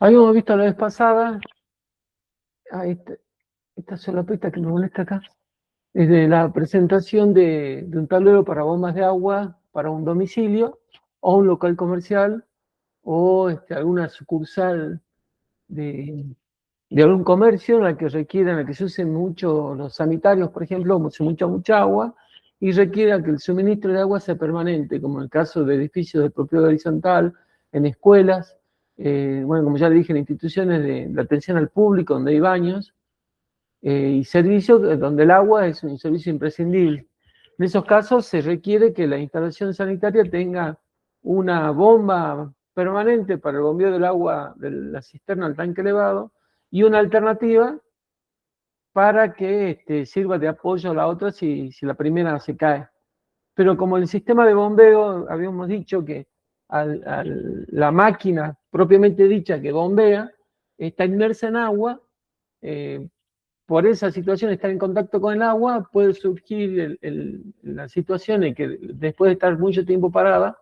Habíamos visto la vez pasada, esta solapita que me molesta acá, es de la presentación de un tablero para bombas de agua para un domicilio o un local comercial o alguna sucursal de, de algún comercio en la que requiera, en la que se usen mucho los sanitarios, por ejemplo, se usa mucha agua y requiera que el suministro de agua sea permanente, como en el caso de edificios de propiedad horizontal, en escuelas, bueno, como ya le dije, en instituciones de atención al público, donde hay baños, y servicios donde el agua es un servicio imprescindible. En esos casos se requiere que la instalación sanitaria tenga una bomba permanente para el bombeo del agua de la cisterna al tanque elevado y una alternativa para que sirva de apoyo a la otra si la primera se cae. Pero como el sistema de bombeo, habíamos dicho que la máquina propiamente dicha que bombea está inmersa en agua, eh, por esa situación, estar en contacto con el agua, puede surgir la situación en que después de estar mucho tiempo parada,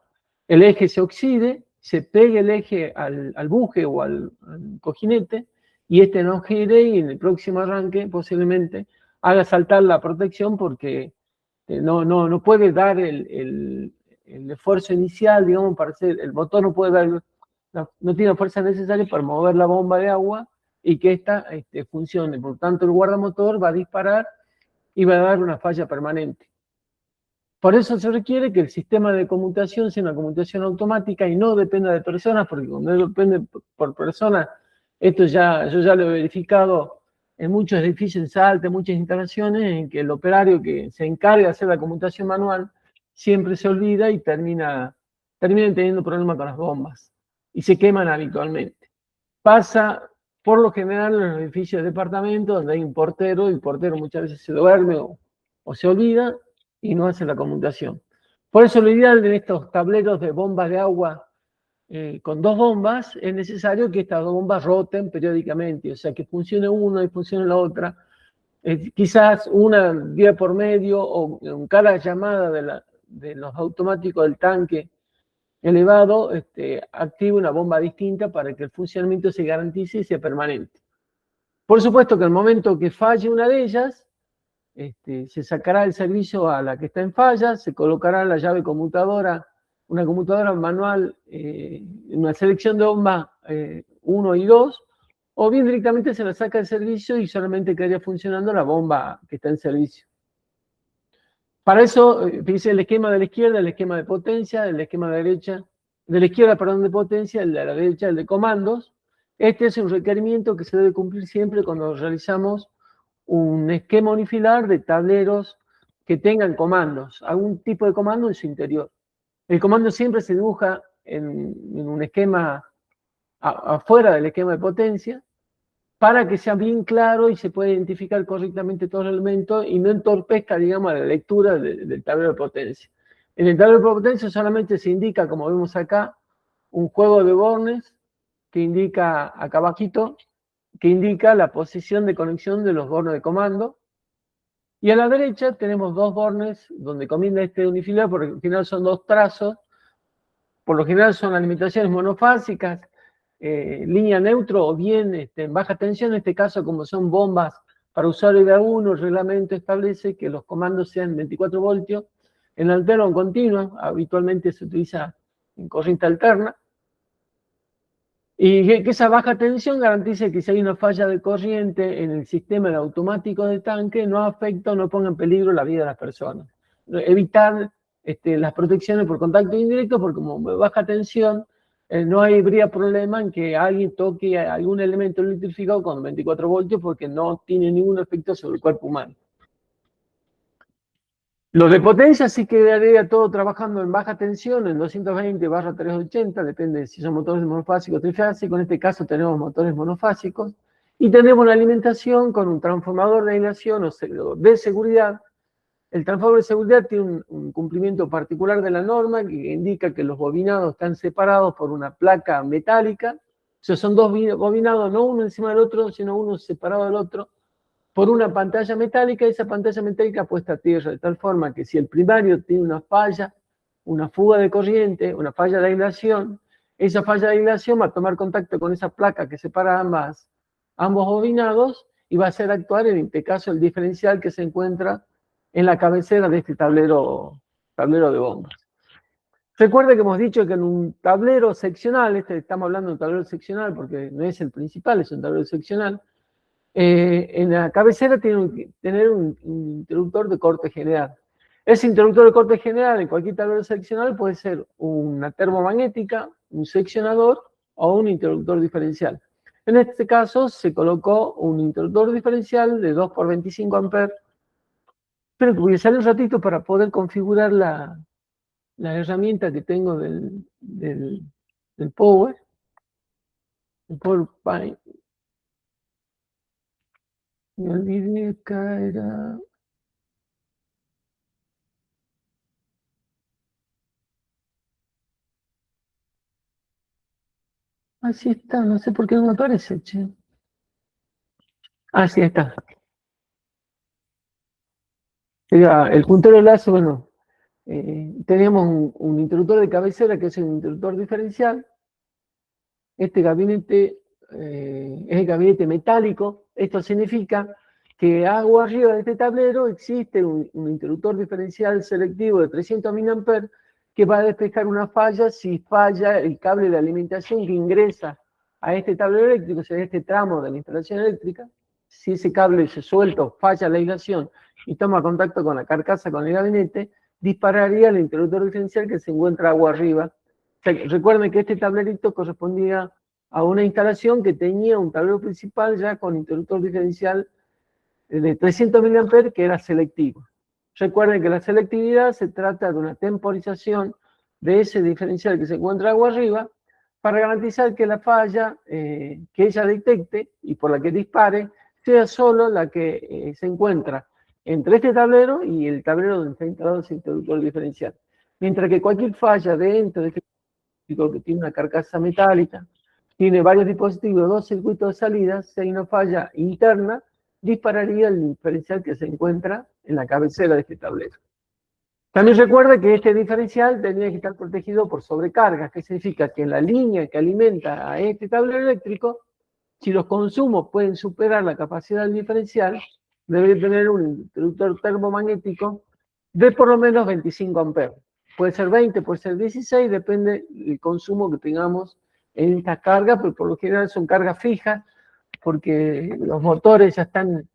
el eje se oxide, se pegue el eje al buje o al cojinete, y no gire y en el próximo arranque posiblemente haga saltar la protección porque no puede dar el esfuerzo inicial, digamos, para hacer, el motor no puede dar, no tiene la fuerza necesaria para mover la bomba de agua y que esta funcione. Por tanto, el guardamotor va a disparar y va a dar una falla permanente. Por eso se requiere que el sistema de conmutación sea una conmutación automática y no dependa de personas, porque cuando depende por personas, yo ya lo he verificado en muchos edificios en Salta, en muchas instalaciones, en que el operario que se encarga de hacer la conmutación manual siempre se olvida y termina teniendo problemas con las bombas y se queman habitualmente. Pasa por lo general en los edificios de departamentos donde hay un portero y el portero muchas veces se duerme o se olvida y no hace la conmutación. Por eso lo ideal en estos tableros de bombas de agua con dos bombas es necesario que estas dos bombas roten periódicamente, o sea que funcione una y funcione la otra. Quizás una día por medio o en cada llamada de los automáticos del tanque elevado, active una bomba distinta para que el funcionamiento se garantice y sea permanente. Por supuesto que al momento que falle una de ellas, se sacará el servicio a la que está en falla, se colocará la llave conmutadora, una conmutadora manual, una selección de bombas 1 y 2, o bien directamente se la saca del servicio y solamente quedaría funcionando la bomba que está en servicio. Para eso, fíjense el esquema de la izquierda, el esquema de potencia, el esquema de la izquierda, perdón, de potencia, el de la derecha, el de comandos. Este es un requerimiento que se debe cumplir siempre cuando realizamos un esquema unifilar de tableros que tengan comandos, algún tipo de comando en su interior. El comando siempre se dibuja en un esquema afuera del esquema de potencia, para que sea bien claro y se pueda identificar correctamente todos los elementos y no entorpezca, digamos, la lectura del tablero de potencia. En el tablero de potencia solamente se indica, como vemos acá, un juego de bornes que indica, acá abajito, que indica la posición de conexión de los bornes de comando. Y a la derecha tenemos dos bornes donde comienza este unifilar, porque al final son dos trazos, por lo general son alimentaciones monofásicas, línea neutro o bien en baja tensión, en este caso como son bombas para usuario de A1, el reglamento establece que los comandos sean 24 voltios, en alterno o en continuo, habitualmente se utiliza en corriente alterna, y que esa baja tensión garantice que si hay una falla de corriente en el sistema de automático de tanque, no afecta o no ponga en peligro la vida de las personas. Evitar las protecciones por contacto indirecto, porque como baja tensión, no habría problema en que alguien toque algún elemento electrificado con 24 voltios porque no tiene ningún efecto sobre el cuerpo humano. Los de potencia sí quedaría todo trabajando en baja tensión, en 220/380, depende si son motores monofásicos o trifásicos. En este caso tenemos motores monofásicos. Y tenemos una alimentación con un transformador de aislación o de seguridad. El transformador de seguridad tiene un cumplimiento particular de la norma que indica que los bobinados están separados por una placa metálica. O sea, son dos bobinados, no uno encima del otro, sino uno separado del otro, por una pantalla metálica, esa pantalla metálica puesta a tierra, de tal forma que si el primario tiene una falla, una fuga de corriente, una falla de aislación, esa falla de aislación va a tomar contacto con esa placa que separa ambos bobinados y va a hacer actuar, en este caso, el diferencial que se encuentra en la cabecera de este tablero de bombas. Recuerde que hemos dicho que en un tablero seccional, estamos hablando de un tablero seccional porque no es el principal, es un tablero seccional, en la cabecera tiene que tener un interruptor de corte general. Ese interruptor de corte general en cualquier tablero seccional puede ser una termomagnética, un seccionador o un interruptor diferencial. En este caso se colocó un interruptor diferencial de 2 por 25 amperes. Espero que voy a salir un ratito para poder configurar la herramienta que tengo del Power, el PowerPoint. Me olvidé que era... Así está, no sé por qué no me aparece, che. Así está. El puntero de lazo, bueno, tenemos un interruptor de cabecera que es un interruptor diferencial. Este gabinete es el gabinete metálico. Esto significa que agua arriba de este tablero existe un interruptor diferencial selectivo de 300 mA que va a despejar una falla si falla el cable de alimentación que ingresa a este tablero eléctrico, o sea, este tramo de la instalación eléctrica. Si ese cable se suelta o falla la aislación y toma contacto con la carcasa, con el gabinete, dispararía el interruptor diferencial que se encuentra agua arriba. O sea, recuerden que este tablerito correspondía a una instalación que tenía un tablero principal ya con interruptor diferencial de 300 mA que era selectivo. Recuerden que la selectividad se trata de una temporización de ese diferencial que se encuentra agua arriba para garantizar que la falla que ella detecte y por la que dispare sea solo la que se encuentra entre este tablero y el tablero donde está instalado ese interruptor diferencial. Mientras que cualquier falla dentro de este que tiene una carcasa metálica, tiene varios dispositivos, 2 circuitos de salida, si hay una falla interna, dispararía el diferencial que se encuentra en la cabecera de este tablero. También recuerda que este diferencial tendría que estar protegido por sobrecargas, que significa que en la línea que alimenta a este tablero eléctrico, si los consumos pueden superar la capacidad del diferencial, debería tener un interruptor termomagnético de por lo menos 25 amperes. Puede ser 20, puede ser 16, depende del consumo que tengamos en estas cargas, pero por lo general son cargas fijas, porque los motores ya están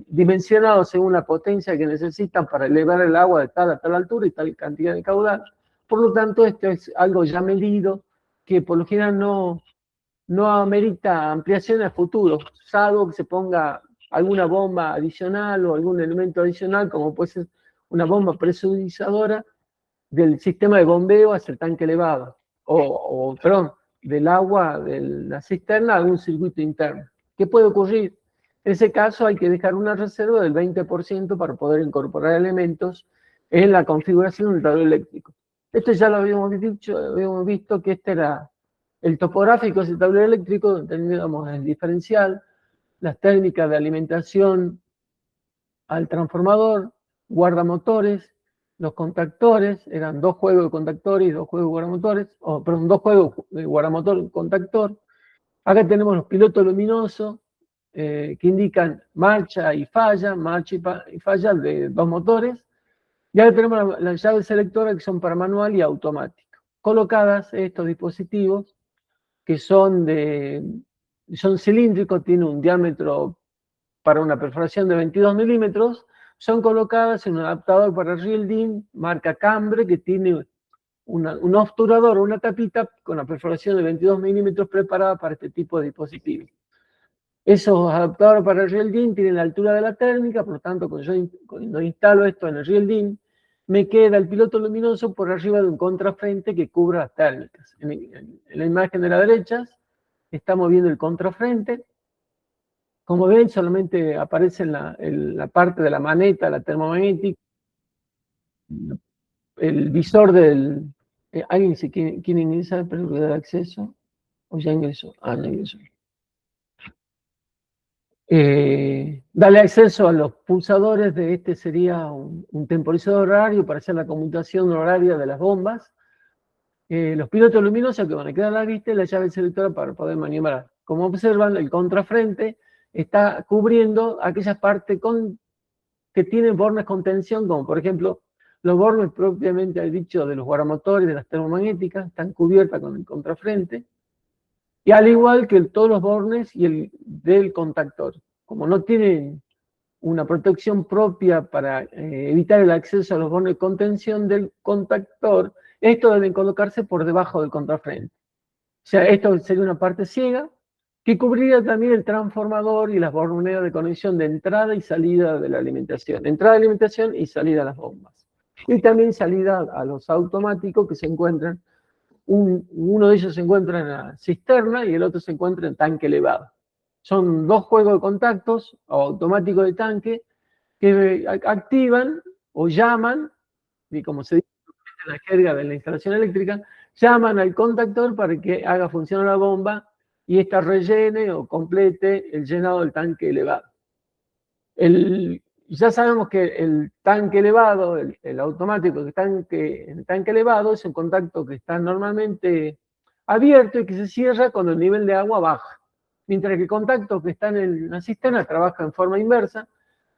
dimensionados según la potencia que necesitan para elevar el agua de tal a tal altura y tal cantidad de caudal. Por lo tanto, esto es algo ya medido, que por lo general no amerita ampliación a futuro, salvo que se ponga alguna bomba adicional o algún elemento adicional, como puede ser una bomba presurizadora del sistema de bombeo hacia el tanque elevado, perdón, del agua de la cisterna a algún circuito interno. ¿Qué puede ocurrir? En ese caso hay que dejar una reserva del 20% para poder incorporar elementos en la configuración del tablero eléctrico. Esto ya lo habíamos dicho, habíamos visto que este era el topográfico del tablero eléctrico, donde teníamos el diferencial, las técnicas de alimentación al transformador, guardamotores, los contactores, eran 2 juegos de contactores y 2 juegos de guardamotores, perdón, 2 juegos de guardamotor y contactor. Acá tenemos los pilotos luminosos que indican marcha y falla de 2 motores. Y ahora tenemos las llaves selectoras que son para manual y automático. Colocadas estos dispositivos que son cilíndricos, tienen un diámetro para una perforación de 22 milímetros, son colocadas en un adaptador para Real-DIN marca Cambre que tiene un obturador o una tapita con la perforación de 22 milímetros preparada para este tipo de dispositivos. Esos adaptadores para el Real-DIN tienen la altura de la térmica, por lo tanto, cuando instalo esto en el Real-DIN, me queda el piloto luminoso por arriba de un contrafrente que cubra las térmicas. En la imagen de la derecha estamos viendo el contrafrente. Como ven, solamente aparece en la parte de la maneta, la termomagnética, el visor del... ¿Alguien quiere ingresar para dar acceso? ¿O ya ingresó? Ah, ya ingresó. Dale acceso a los pulsadores de este sería un temporizador horario para hacer la conmutación horaria de las bombas. los pilotos luminosos que van a quedar a la vista y la llave selectora para poder maniobrar. Como observan, el contrafrente está cubriendo aquellas partes que tienen bornes con tensión, como por ejemplo los bornes propiamente dicho de los guardamotores, de las termomagnéticas, están cubiertas con el contrafrente, y al igual que todos los bornes y el del contactor. Como no tienen una protección propia para evitar el acceso a los bornes de contención del contactor, estos deben colocarse por debajo del contrafrente. O sea, esto sería una parte ciega que cubriría también el transformador y las borneras de conexión de entrada y salida de la alimentación. Entrada de alimentación y salida a las bombas. Y también salida a los automáticos que se encuentran, uno de ellos se encuentra en la cisterna y el otro se encuentra en tanque elevado. Son dos juegos de contactos automáticos de tanque que activan o llaman, y como se dice en la jerga de la instalación eléctrica, llaman al contactor para que haga funcionar la bomba y ésta rellene o complete el llenado del tanque elevado. Ya sabemos que el tanque elevado, el automático que está en el tanque elevado, es un contacto que está normalmente abierto y que se cierra cuando el nivel de agua baja. Mientras que el contacto que está en la cisterna trabaja en forma inversa,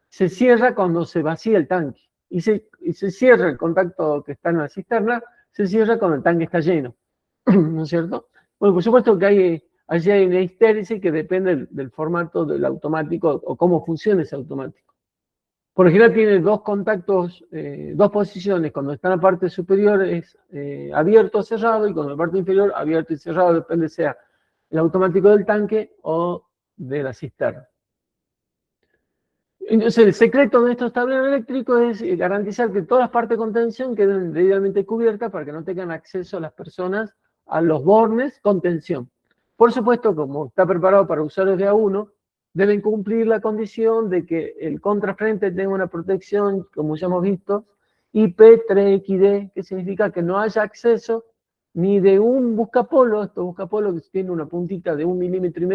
se cierra cuando se vacía el tanque. Y se cierra el contacto que está en la cisterna, se cierra cuando el tanque está lleno. ¿No es cierto? Bueno, por supuesto que allí hay una histérisis que depende del formato del automático o cómo funciona ese automático. Por ejemplo, tiene dos contactos, dos posiciones. Cuando está en la parte superior es abierto o cerrado, y cuando en la parte inferior abierto y cerrado, depende sea el automático del tanque o de la cisterna. Entonces, el secreto de estos tableros eléctricos es garantizar que todas las partes de contención queden debidamente cubiertas para que no tengan acceso las personas a los bornes con tensión. Por supuesto, como está preparado para usuarios de A1, deben cumplir la condición de que el contrafrente tenga una protección, como ya hemos visto, IP3XD, que significa que no haya acceso ni de un buscapolo, estos buscapolos que tienen una puntita de 1,5 milímetros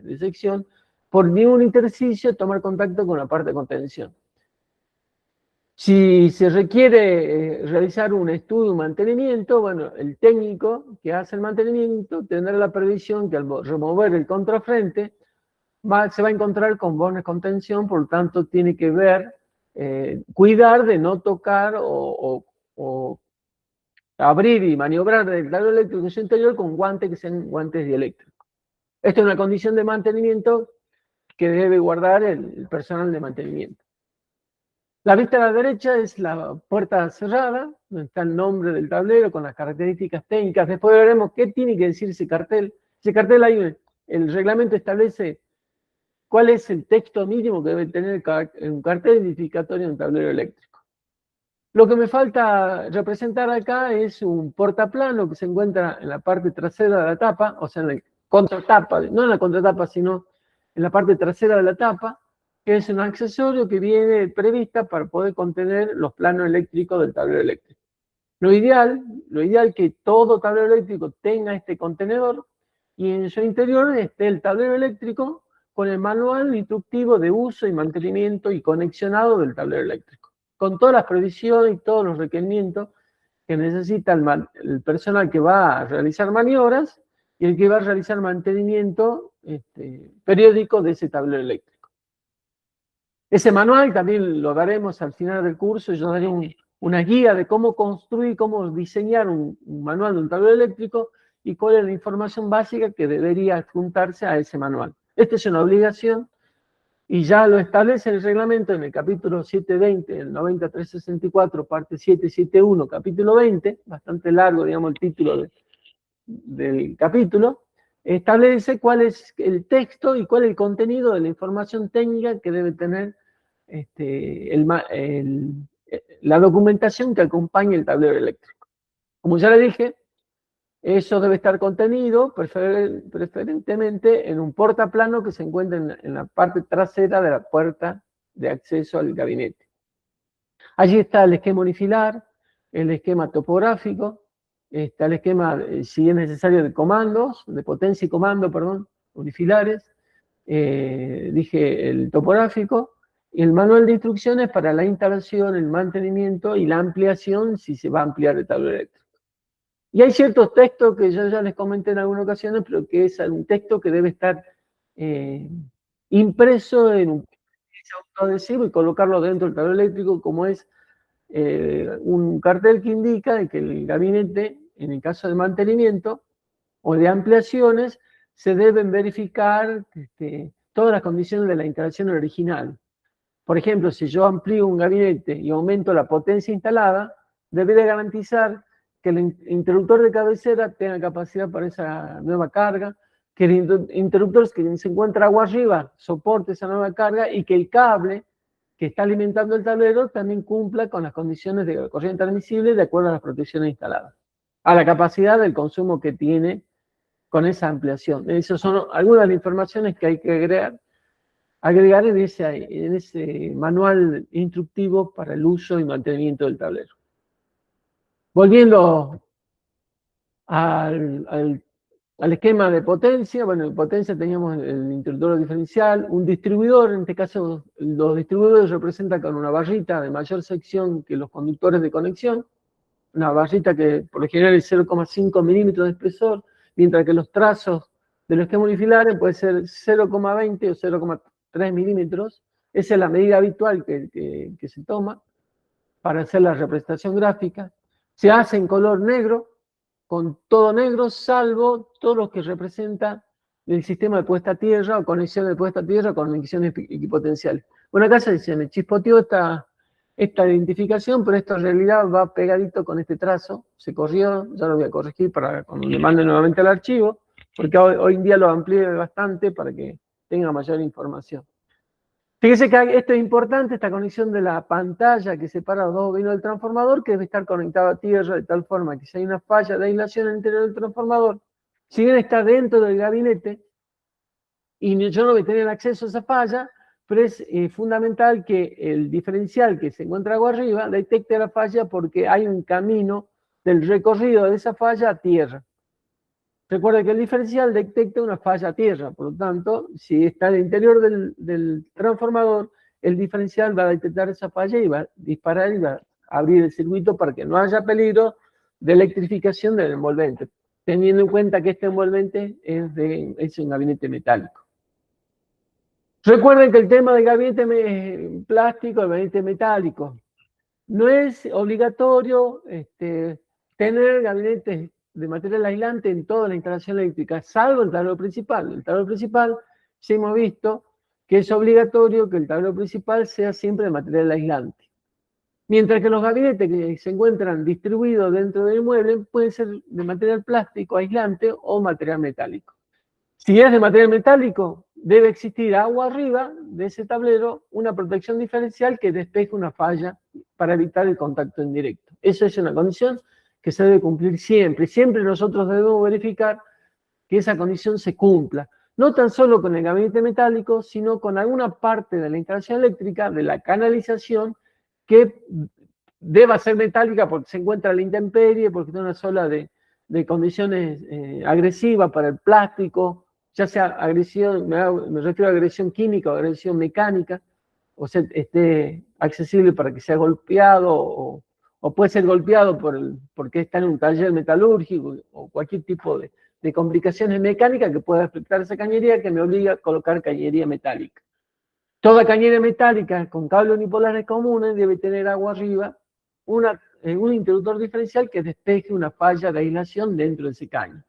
de sección, por ningún intersticio tomar contacto con la parte de contención. Si se requiere realizar un estudio, un mantenimiento, bueno, el técnico que hace el mantenimiento tendrá la previsión que al remover el contrafrente se va a encontrar con bornes con tensión, por lo tanto tiene que ver, cuidar de no tocar o abrir y maniobrar el tablero eléctrico en su interior con guantes que sean guantes dieléctricos. Esta es una condición de mantenimiento que debe guardar el personal de mantenimiento. La vista a la derecha es la puerta cerrada, donde está el nombre del tablero con las características técnicas. Después veremos qué tiene que decir ese cartel. Ese cartel, el reglamento establece cuál es el texto mínimo que debe tener un cartel identificatorio en un tablero eléctrico. Lo que me falta representar acá es un portaplano que se encuentra en la parte trasera de la tapa, o sea, en la contratapa, no en la contratapa, sino en la parte trasera de la tapa, que es un accesorio que viene prevista para poder contener los planos eléctricos del tablero eléctrico. Lo ideal es que todo tablero eléctrico tenga este contenedor y en su interior esté el tablero eléctrico con el manual instructivo de uso y mantenimiento y conexionado del tablero eléctrico, con todas las previsiones y todos los requerimientos que necesita el personal que va a realizar maniobras y el que va a realizar mantenimiento periódico de ese tablero eléctrico. Ese manual también lo daremos al final del curso. Yo daré una guía de cómo construir, cómo diseñar un manual de un tablero eléctrico y cuál es la información básica que debería adjuntarse a ese manual. Esta es una obligación y ya lo establece el reglamento en el capítulo 720, el 9364, parte 771, capítulo 20, bastante largo, digamos, el título del capítulo. Establece cuál es el texto y cuál es el contenido de la información técnica que debe tener la documentación que acompaña el tablero eléctrico. Como ya le dije, eso debe estar contenido preferentemente en un portaplano que se encuentre en la parte trasera de la puerta de acceso al gabinete. Allí está el esquema unifilar, el esquema topográfico, está el esquema, si es necesario, de comandos, de potencia y comando, perdón, unifilares, dije el topográfico, y el manual de instrucciones para la instalación, el mantenimiento y la ampliación si se va a ampliar el tablero eléctrico. Y hay ciertos textos que yo ya les comenté en algunas ocasiones, pero que es un texto que debe estar impreso en un autoadhesivo y colocarlo dentro del tablero eléctrico, como es un cartel que indica que el gabinete, en el caso de mantenimiento o de ampliaciones, se deben verificar todas las condiciones de la instalación original. Por ejemplo, si yo amplío un gabinete y aumento la potencia instalada, debería garantizar que el interruptor de cabecera tenga capacidad para esa nueva carga, que el interruptor que se encuentra agua arriba soporte esa nueva carga y que el cable que está alimentando el tablero también cumpla con las condiciones de corriente admisible de acuerdo a las protecciones instaladas, a la capacidad del consumo que tiene con esa ampliación. Esas son algunas de las informaciones que hay que agregar en ese manual instructivo para el uso y mantenimiento del tablero. Volviendo al esquema de potencia, bueno, en potencia teníamos el interruptor diferencial, un distribuidor, en este caso los distribuidores representan con una barrita de mayor sección que los conductores de conexión, una barrita que por lo general es 0,5 milímetros de espesor, mientras que los trazos de los esquemas unifilares puede ser 0,20 o 0,3 milímetros. Esa es la medida habitual que se toma para hacer la representación gráfica. Se hace en color negro, con todo negro, salvo todo lo que representa el sistema de puesta a tierra o conexiones de puesta a tierra con conexiones equipotenciales. Bueno, acá se me chispoteó esta identificación, pero esto en realidad va pegadito con este trazo, se corrió, ya lo voy a corregir para cuando le mande nuevamente el archivo, porque hoy en día lo amplié bastante para que tenga mayor información. Fíjese que esto es importante, esta conexión de la pantalla que separa los dos bobinos del transformador, que debe estar conectado a tierra de tal forma que si hay una falla de aislación en el interior del transformador, si bien está dentro del gabinete, y yo no voy a tener acceso a esa falla, pero es fundamental que el diferencial que se encuentra agua arriba detecte la falla porque hay un camino del recorrido de esa falla a tierra. Recuerda que el diferencial detecta una falla a tierra, por lo tanto, si está al interior del transformador, el diferencial va a detectar esa falla y va a disparar y va a abrir el circuito para que no haya peligro de electrificación del envolvente, teniendo en cuenta que este envolvente es un gabinete metálico. Recuerden que el tema del gabinete plástico, el gabinete metálico, no es obligatorio tener gabinetes de material aislante en toda la instalación eléctrica, salvo el tablero principal. El tablero principal, ya hemos visto que es obligatorio que el tablero principal sea siempre de material aislante. Mientras que los gabinetes que se encuentran distribuidos dentro del inmueble pueden ser de material plástico aislante o material metálico. Si es de material metálico, debe existir agua arriba de ese tablero, una protección diferencial que despeje una falla para evitar el contacto indirecto. Eso es una condición que se debe cumplir siempre. Siempre nosotros debemos verificar que esa condición se cumpla. No tan solo con el gabinete metálico, sino con alguna parte de la instalación eléctrica, de la canalización, que deba ser metálica porque se encuentra a la intemperie, porque tiene una sola de condiciones agresivas para el plástico, ya sea agresión, me refiero a agresión química o agresión mecánica, o sea, esté accesible para que sea golpeado, o puede ser golpeado porque está en un taller metalúrgico, o cualquier tipo de complicaciones mecánicas que pueda afectar esa cañería que me obliga a colocar cañería metálica. Toda cañería metálica con cables unipolares comunes debe tener agua arriba, un interruptor diferencial que despeje una falla de aislación dentro de ese caño.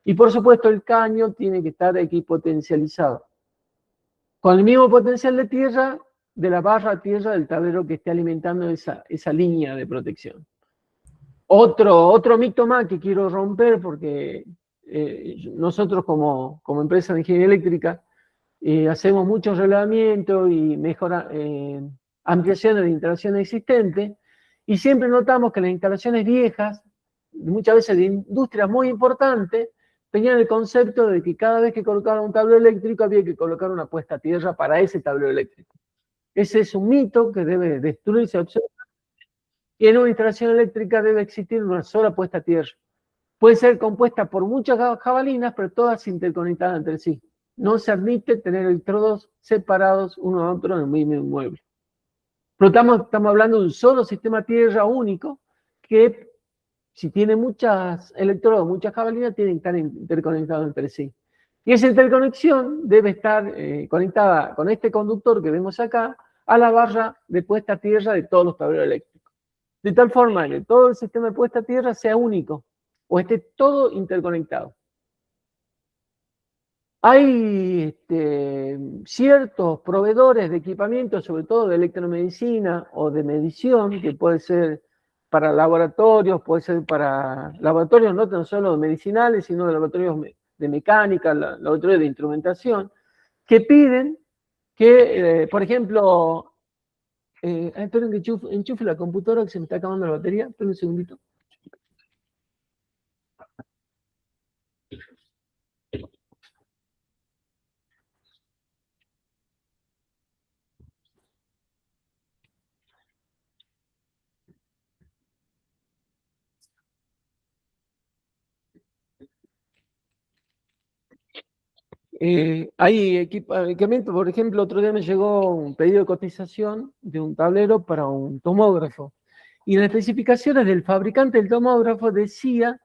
Y por supuesto el caño tiene que estar equipotencializado, con el mismo potencial de tierra de la barra a tierra del tablero que esté alimentando esa línea de protección. Otro mito más que quiero romper, porque nosotros como empresa de ingeniería eléctrica hacemos muchos relevamientos y ampliaciones de instalaciones existentes, y siempre notamos que las instalaciones viejas, muchas veces de industrias muy importantes, tenían el concepto de que cada vez que colocaban un tablero eléctrico había que colocar una puesta a tierra para ese tablero eléctrico. Ese es un mito que debe destruirse absolutamente, y en una instalación eléctrica debe existir una sola puesta a tierra. Puede ser compuesta por muchas jabalinas, pero todas interconectadas entre sí. No se admite tener electrodos separados uno a otro en el mismo inmueble. Pero estamos hablando de un solo sistema tierra único que si tiene muchas electrodos, muchas jabalinas, tienen que estar interconectados entre sí. Y esa interconexión debe estar conectada con este conductor que vemos acá a la barra de puesta a tierra de todos los tableros eléctricos. De tal forma que todo el sistema de puesta a tierra sea único o esté todo interconectado. Hay ciertos proveedores de equipamiento, sobre todo de electromedicina o de medición, que puede ser para laboratorios, puede ser para laboratorios no tan solo medicinales, sino de laboratorios de mecánica, laboratorios de instrumentación, que piden que, por ejemplo, esperen que enchufe la computadora que se me está acabando la batería, esperen un segundito. Hay equipamiento, por ejemplo, otro día me llegó un pedido de cotización de un tablero para un tomógrafo. Y en las especificaciones del fabricante del tomógrafo decía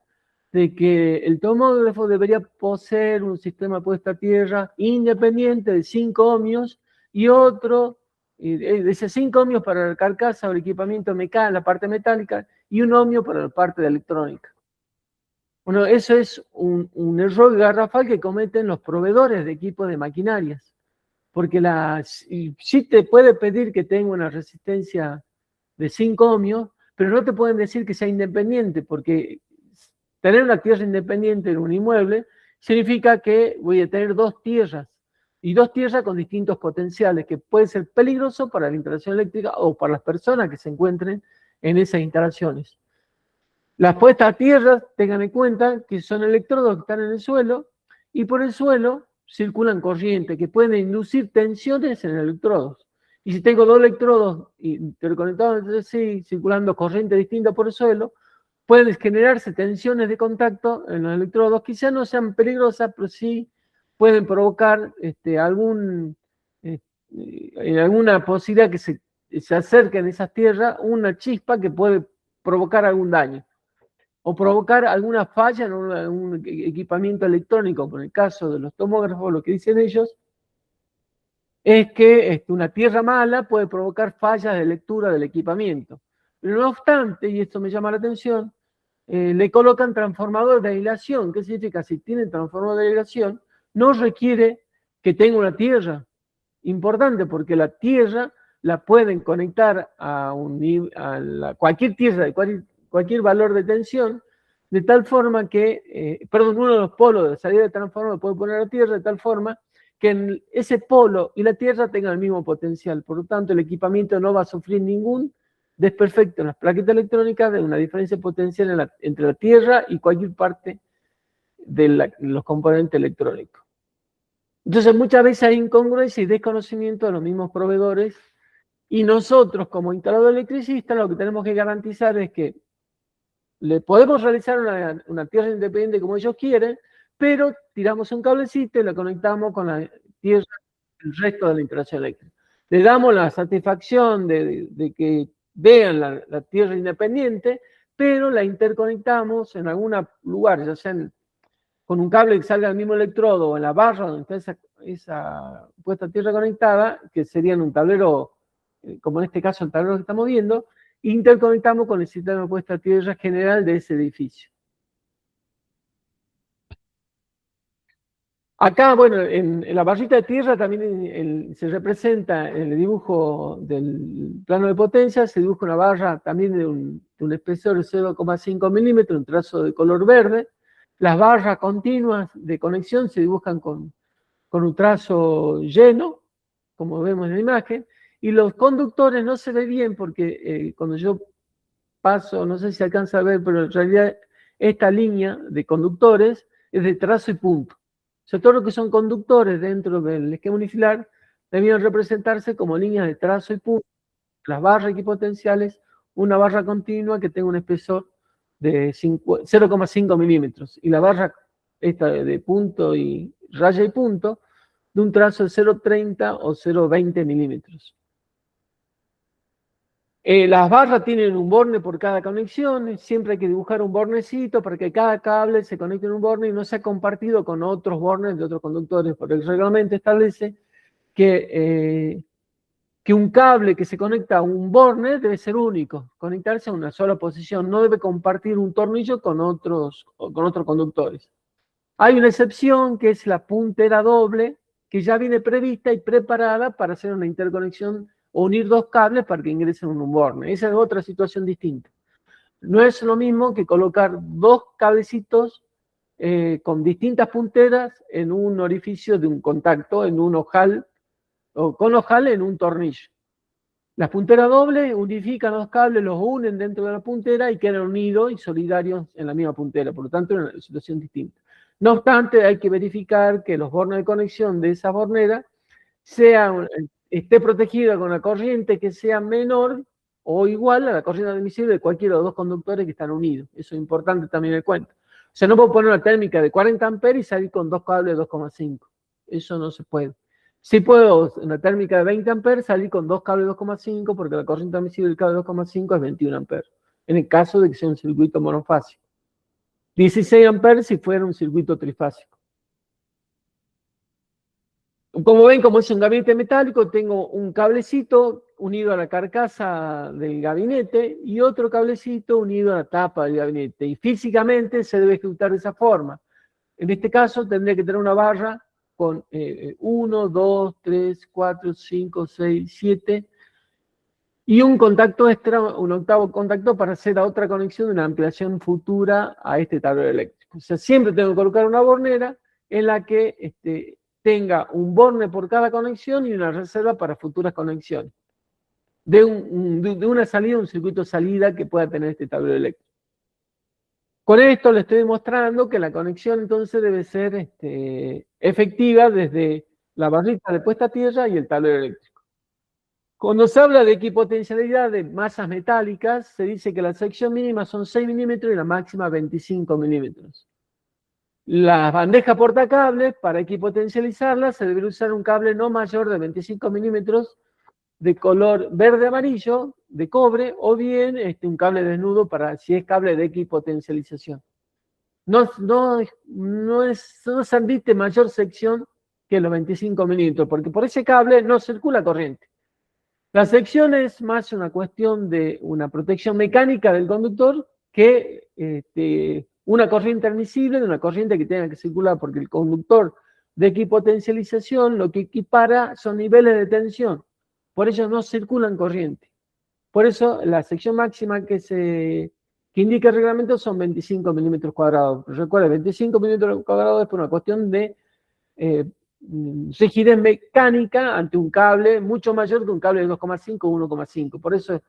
de que el tomógrafo debería poseer un sistema de puesta a tierra independiente de 5 ohmios y otro, dice 5 ohmios para la carcasa o el equipamiento mecánico, la parte metálica, y 1 ohmio para la parte de electrónica. Bueno, eso es un error garrafal que cometen los proveedores de equipos de maquinarias, porque sí te puede pedir que tenga una resistencia de 5 ohmios, pero no te pueden decir que sea independiente, porque tener una tierra independiente en un inmueble significa que voy a tener dos tierras, y dos tierras con distintos potenciales, que puede ser peligroso para la instalación eléctrica o para las personas que se encuentren en esas instalaciones. Las puestas a tierra, tengan en cuenta que son electrodos que están en el suelo y por el suelo circulan corrientes que pueden inducir tensiones en electrodos. Y si tengo dos electrodos interconectados entre sí, circulando corrientes distintas por el suelo, pueden generarse tensiones de contacto en los electrodos, quizás no sean peligrosas, pero sí pueden provocar alguna posibilidad que se acerquen a esas tierras, una chispa que puede provocar algún daño o provocar alguna falla en un equipamiento electrónico. Por el caso de los tomógrafos, lo que dicen ellos es que una tierra mala puede provocar fallas de lectura del equipamiento. Pero no obstante, y esto me llama la atención, le colocan transformador de aislación. ¿Qué significa? Si tienen transformador de aislación, no requiere que tenga una tierra importante, porque la tierra la pueden conectar a cualquier tierra de cualquier valor de tensión, de tal forma que, uno de los polos de salida de transformador puede poner a la tierra de tal forma que en ese polo y la tierra tengan el mismo potencial. Por lo tanto, el equipamiento no va a sufrir ningún desperfecto en las plaquetas electrónicas de una diferencia potencial entre la tierra y cualquier parte de los componentes electrónicos. Entonces, muchas veces hay incongruencia y desconocimiento de los mismos proveedores, y nosotros, como instalador electricista, lo que tenemos que garantizar es que le podemos realizar una tierra independiente como ellos quieren, pero tiramos un cablecito y la conectamos con la tierra del resto de la instalación eléctrica. Le damos la satisfacción de que vean la tierra independiente, pero la interconectamos en algún lugar, ya sea con un cable que salga del mismo electrodo o en la barra donde está esa puesta a tierra conectada, que sería en un tablero, como en este caso el tablero que estamos viendo, interconectamos con el sistema de puesta a tierra general de ese edificio. Acá, bueno, en la barrita de tierra también se representa en el dibujo del plano de potencia, se dibuja una barra también de un espesor de 0,5 milímetros, un trazo de color verde. Las barras continuas de conexión se dibujan con un trazo lleno, como vemos en la imagen, y los conductores no se ve bien porque cuando yo paso, no sé si alcanza a ver, pero en realidad esta línea de conductores es de trazo y punto. O sea, todo lo que son conductores dentro del esquema unifilar debían representarse como líneas de trazo y punto. Las barras equipotenciales, una barra continua que tenga un espesor de 0,5 milímetros. Y la barra esta de punto y raya y punto, de un trazo de 0,30 o 0,20 milímetros. Las barras tienen un borne por cada conexión, siempre hay que dibujar un bornecito para que cada cable se conecte en un borne y no sea compartido con otros bornes de otros conductores, porque el reglamento establece que un cable que se conecta a un borne debe ser único, conectarse a una sola posición, no debe compartir un tornillo con otros conductores. Hay una excepción que es la puntera doble, que ya viene prevista y preparada para hacer una interconexión o unir dos cables para que ingresen en un borne. Esa es otra situación distinta. No es lo mismo que colocar dos cablecitos con distintas punteras en un orificio de un contacto, en un ojal, o con ojal en un tornillo. Las punteras dobles unifican los cables, los unen dentro de la puntera y quedan unidos y solidarios en la misma puntera. Por lo tanto, es una situación distinta. No obstante, hay que verificar que los bornes de conexión de esa bornera esté protegida con una corriente que sea menor o igual a la corriente admisible de cualquiera de los dos conductores que están unidos. Eso es importante también en cuenta. O sea, no puedo poner una térmica de 40 amperes y salir con dos cables de 2,5. Eso no se puede. Sí puedo, en la térmica de 20 amperes, salir con dos cables de 2,5 porque la corriente admisible del cable de 2,5 es 21 amperes. En el caso de que sea un circuito monofásico. 16 amperes si fuera un circuito trifásico. Como ven, como es un gabinete metálico, tengo un cablecito unido a la carcasa del gabinete y otro cablecito unido a la tapa del gabinete. Y físicamente se debe ejecutar de esa forma. En este caso tendría que tener una barra con 1, 2, 3, 4, 5, 6, 7 y un contacto extra, un octavo contacto para hacer a otra conexión de una ampliación futura a este tablero eléctrico. O sea, siempre tengo que colocar una bornera en la que tenga un borne por cada conexión y una reserva para futuras conexiones. De una salida, un circuito salida que pueda tener este tablero eléctrico. Con esto le estoy demostrando que la conexión entonces debe ser efectiva desde la barrita de puesta a tierra y el tablero eléctrico. Cuando se habla de equipotencialidad de masas metálicas, se dice que la sección mínima son 6 milímetros y la máxima 25 milímetros. Las bandejas portacables, para equipotencializarlas, se debe usar un cable no mayor de 25 milímetros de color verde-amarillo, de cobre, o bien un cable desnudo para si es cable de equipotencialización. No se admite mayor sección que los 25 milímetros, porque por ese cable no circula corriente. La sección es más una cuestión de una protección mecánica del conductor que una corriente admisible, de una corriente que tenga que circular, porque el conductor de equipotencialización lo que equipara son niveles de tensión. Por ello no circulan corriente. Por eso la sección máxima que indica el reglamento son 25 milímetros cuadrados. Recuerda, 25 milímetros cuadrados es por una cuestión de rigidez mecánica ante un cable mucho mayor que un cable de 2,5 o 1,5. Por eso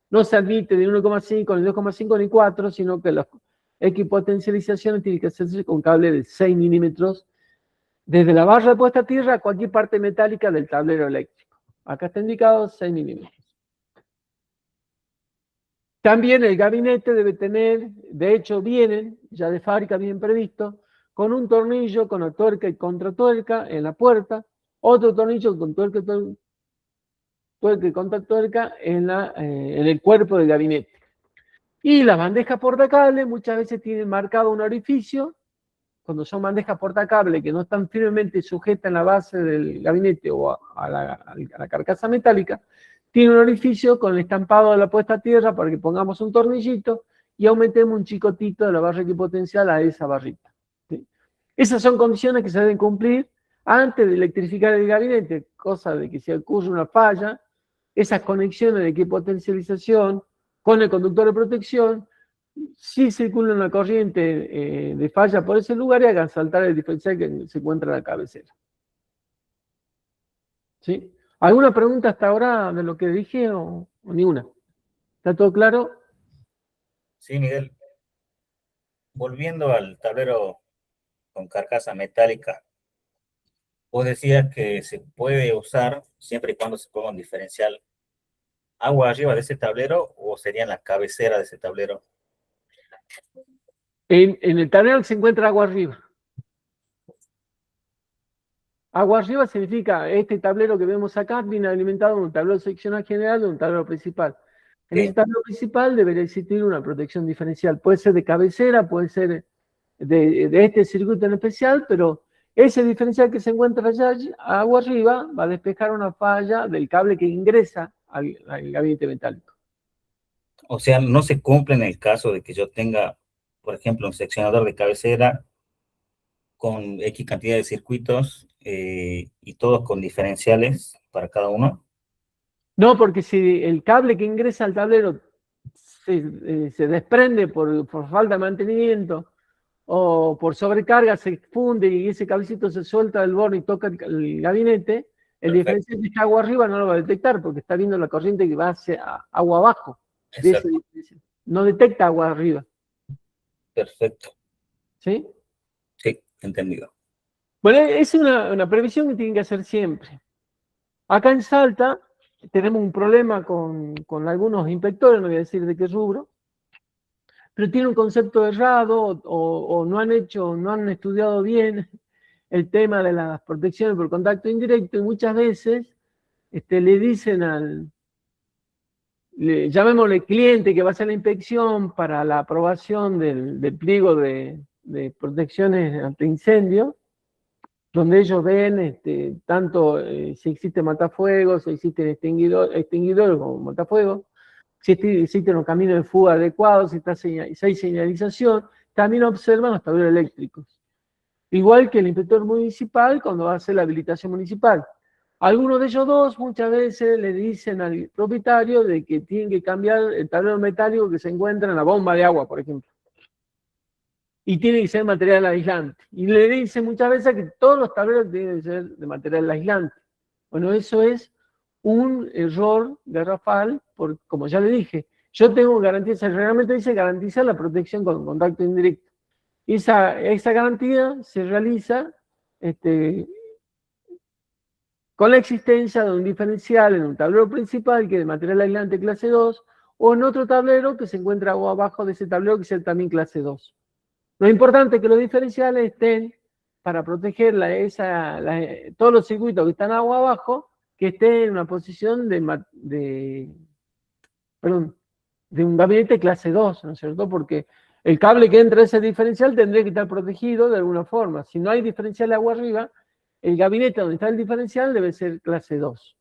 no se admite de 1,5 ni 2,5 ni 4, sino que las equipotencializaciones tienen que hacerse con cable de 6 milímetros desde la barra de puesta a tierra a cualquier parte metálica del tablero eléctrico. Acá está indicado 6 milímetros. También el gabinete debe tener, de hecho vienen, ya de fábrica bien previsto, con un tornillo con la tuerca y contratuerca en la puerta, otro tornillo con tuerca y contratuerca en el cuerpo del gabinete. Y las bandejas portacable muchas veces tienen marcado un orificio, cuando son bandejas portacable que no están firmemente sujetas en la base del gabinete o a la carcasa metálica, tiene un orificio con el estampado de la puesta a tierra para que pongamos un tornillito y aumentemos un chicotito de la barra equipotencial a esa barrita. ¿Sí? Esas son condiciones que se deben cumplir antes de electrificar el gabinete, cosa de que si ocurre una falla, esas conexiones de equipotencialización con el conductor de protección, si circula una corriente de falla por ese lugar y hagan saltar el diferencial que se encuentra en la cabecera. ¿Sí? ¿Alguna pregunta hasta ahora de lo que dije o ni una? ¿Está todo claro? Sí, Miguel. Volviendo al tablero con carcasa metálica, vos decías que se puede usar siempre y cuando se ponga un diferencial agua arriba de ese tablero o sería en la cabecera de ese tablero. En el tablero se encuentra agua arriba. Agua arriba significa este tablero que vemos acá viene alimentado de un tablero seccional general de un tablero principal. En ese tablero principal debería existir una protección diferencial. Puede ser de cabecera, puede ser de este circuito en especial, pero ese diferencial que se encuentra allá, agua arriba, va a despejar una falla del cable que ingresa al gabinete metálico. O sea, no se cumple en el caso de que yo tenga, por ejemplo, un seccionador de cabecera con X cantidad de circuitos y todos con diferenciales para cada uno. No, porque si el cable que ingresa al tablero se desprende por falta de mantenimiento o por sobrecarga, se funde y ese cablecito se suelta del borde y toca el gabinete, el Perfecto. diferencial que está agua arriba no lo va a detectar porque está viendo la corriente que va hacia agua abajo de ese diferencial. No detecta agua arriba. Perfecto. ¿Sí? Sí, entendido. Bueno, es una previsión que tienen que hacer siempre. Acá en Salta tenemos un problema con algunos inspectores, no voy a decir de qué rubro, pero tiene un concepto errado o no han estudiado bien el tema de las protecciones por contacto indirecto y muchas veces le dicen llamémosle cliente que va a hacer la inspección para la aprobación del pliego de protecciones ante incendio, donde ellos ven tanto si existe matafuegos, si existen extinguidores como matafuegos, si existen los caminos de fuga adecuados, si hay señalización, también observan los tableros eléctricos. Igual que el inspector municipal cuando va a hacer la habilitación municipal. Algunos de ellos dos muchas veces le dicen al propietario de que tienen que cambiar el tablero metálico que se encuentra en la bomba de agua, por ejemplo. Y tiene que ser material aislante. Y le dicen muchas veces que todos los tableros tienen que ser de material aislante. Bueno, eso es un error garrafal, porque como ya le dije, yo tengo garantía, el reglamento dice garantizar la protección con contacto indirecto. Esa garantía se realiza con la existencia de un diferencial en un tablero principal que es de material aislante clase 2 o en otro tablero que se encuentra abajo de ese tablero que es también clase 2. Lo importante es que los diferenciales estén para proteger todos los circuitos que están agua abajo, que estén en una posición de un gabinete clase 2, ¿no es cierto? Porque el cable que entra a ese diferencial tendría que estar protegido de alguna forma. Si no hay diferencial de agua arriba, el gabinete donde está el diferencial debe ser clase 2.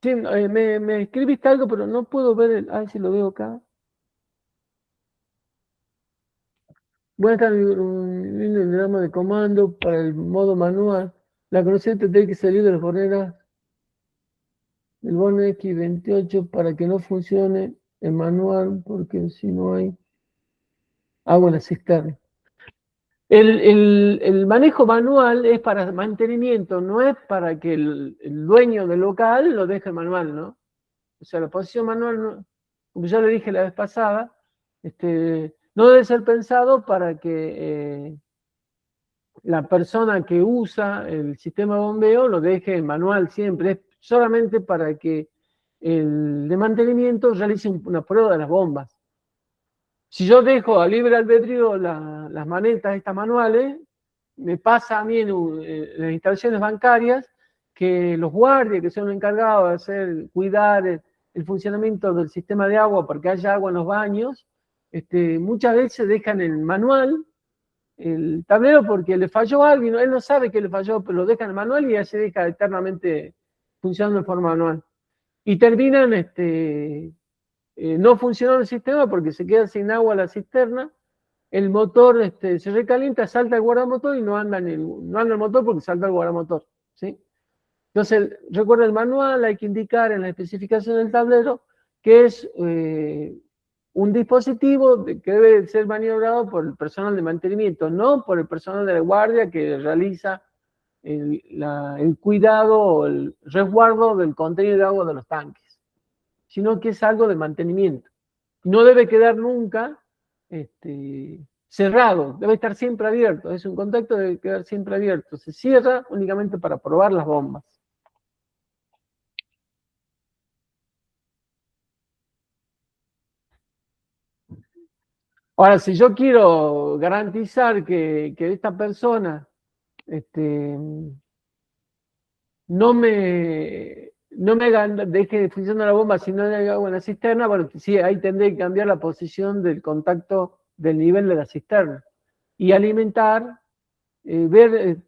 Sí, me escribiste algo, pero no puedo ver a ver si lo veo acá. Buenas tardes, un diagrama de comando para el modo manual. La conexión tendrá que salir de la fornera del bono X28 para que no funcione el manual, porque si no hay agua en la cisterna. El manejo manual es para mantenimiento, no es para que el dueño del local lo deje manual, ¿no? O sea, la posición manual, como ya le dije la vez pasada, no debe ser pensado para que la persona que usa el sistema de bombeo lo deje en manual siempre, es solamente para que el de mantenimiento realice una prueba de las bombas. Si yo dejo a libre albedrío las manetas estas manuales, me pasa a mí en las instalaciones bancarias que los guardias que son encargados de cuidar el funcionamiento del sistema de agua para que haya agua en los baños, muchas veces dejan el manual, el tablero, porque le falló algo, él no sabe que le falló, pero lo dejan en el manual y ya se deja eternamente funcionando de forma manual. Y terminan no funcionando el sistema porque se queda sin agua la cisterna, el motor se recalienta, salta el guardamotor y no anda el motor porque salta el guardamotor, ¿sí? Entonces, recuerda el manual, hay que indicar en la especificación del tablero que es un dispositivo que debe ser maniobrado por el personal de mantenimiento, no por el personal de la guardia que realiza el cuidado o el resguardo del contenido de agua de los tanques, sino que es algo de mantenimiento. No debe quedar nunca cerrado, debe estar siempre abierto, es un contacto, debe quedar siempre abierto, se cierra únicamente para probar las bombas. Ahora, si yo quiero garantizar que esta persona no me no me hagan, deje de funcionar la bomba si no hay agua en la cisterna, bueno, sí, ahí tendré que cambiar la posición del contacto del nivel de la cisterna. Y alimentar, ver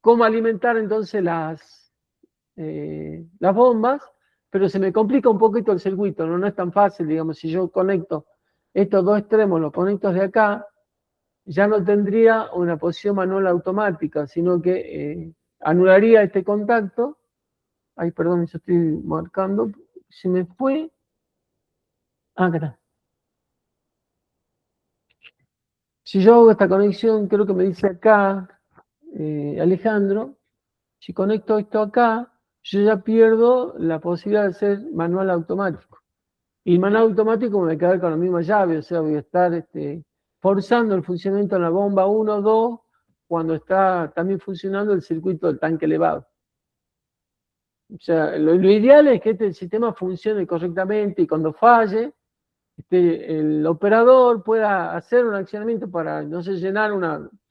cómo alimentar entonces las bombas, pero se me complica un poquito el circuito, ¿no? No es tan fácil, digamos, si yo conecto estos dos extremos, los conecto de acá, ya no tendría una posición manual automática, sino que anularía este contacto. Ay, perdón, yo estoy marcando. Se me fue. Ah, acá está. Si yo hago esta conexión, creo que me dice acá, Alejandro, si conecto esto acá, yo ya pierdo la posibilidad de hacer manual automático. Y manual automático me voy a quedar con la misma llave, o sea, voy a estar forzando el funcionamiento de la bomba 1, 2, cuando está también funcionando el circuito del tanque elevado. O sea, lo ideal es que este sistema funcione correctamente y cuando falle, el operador pueda hacer un accionamiento para, no sé, llenar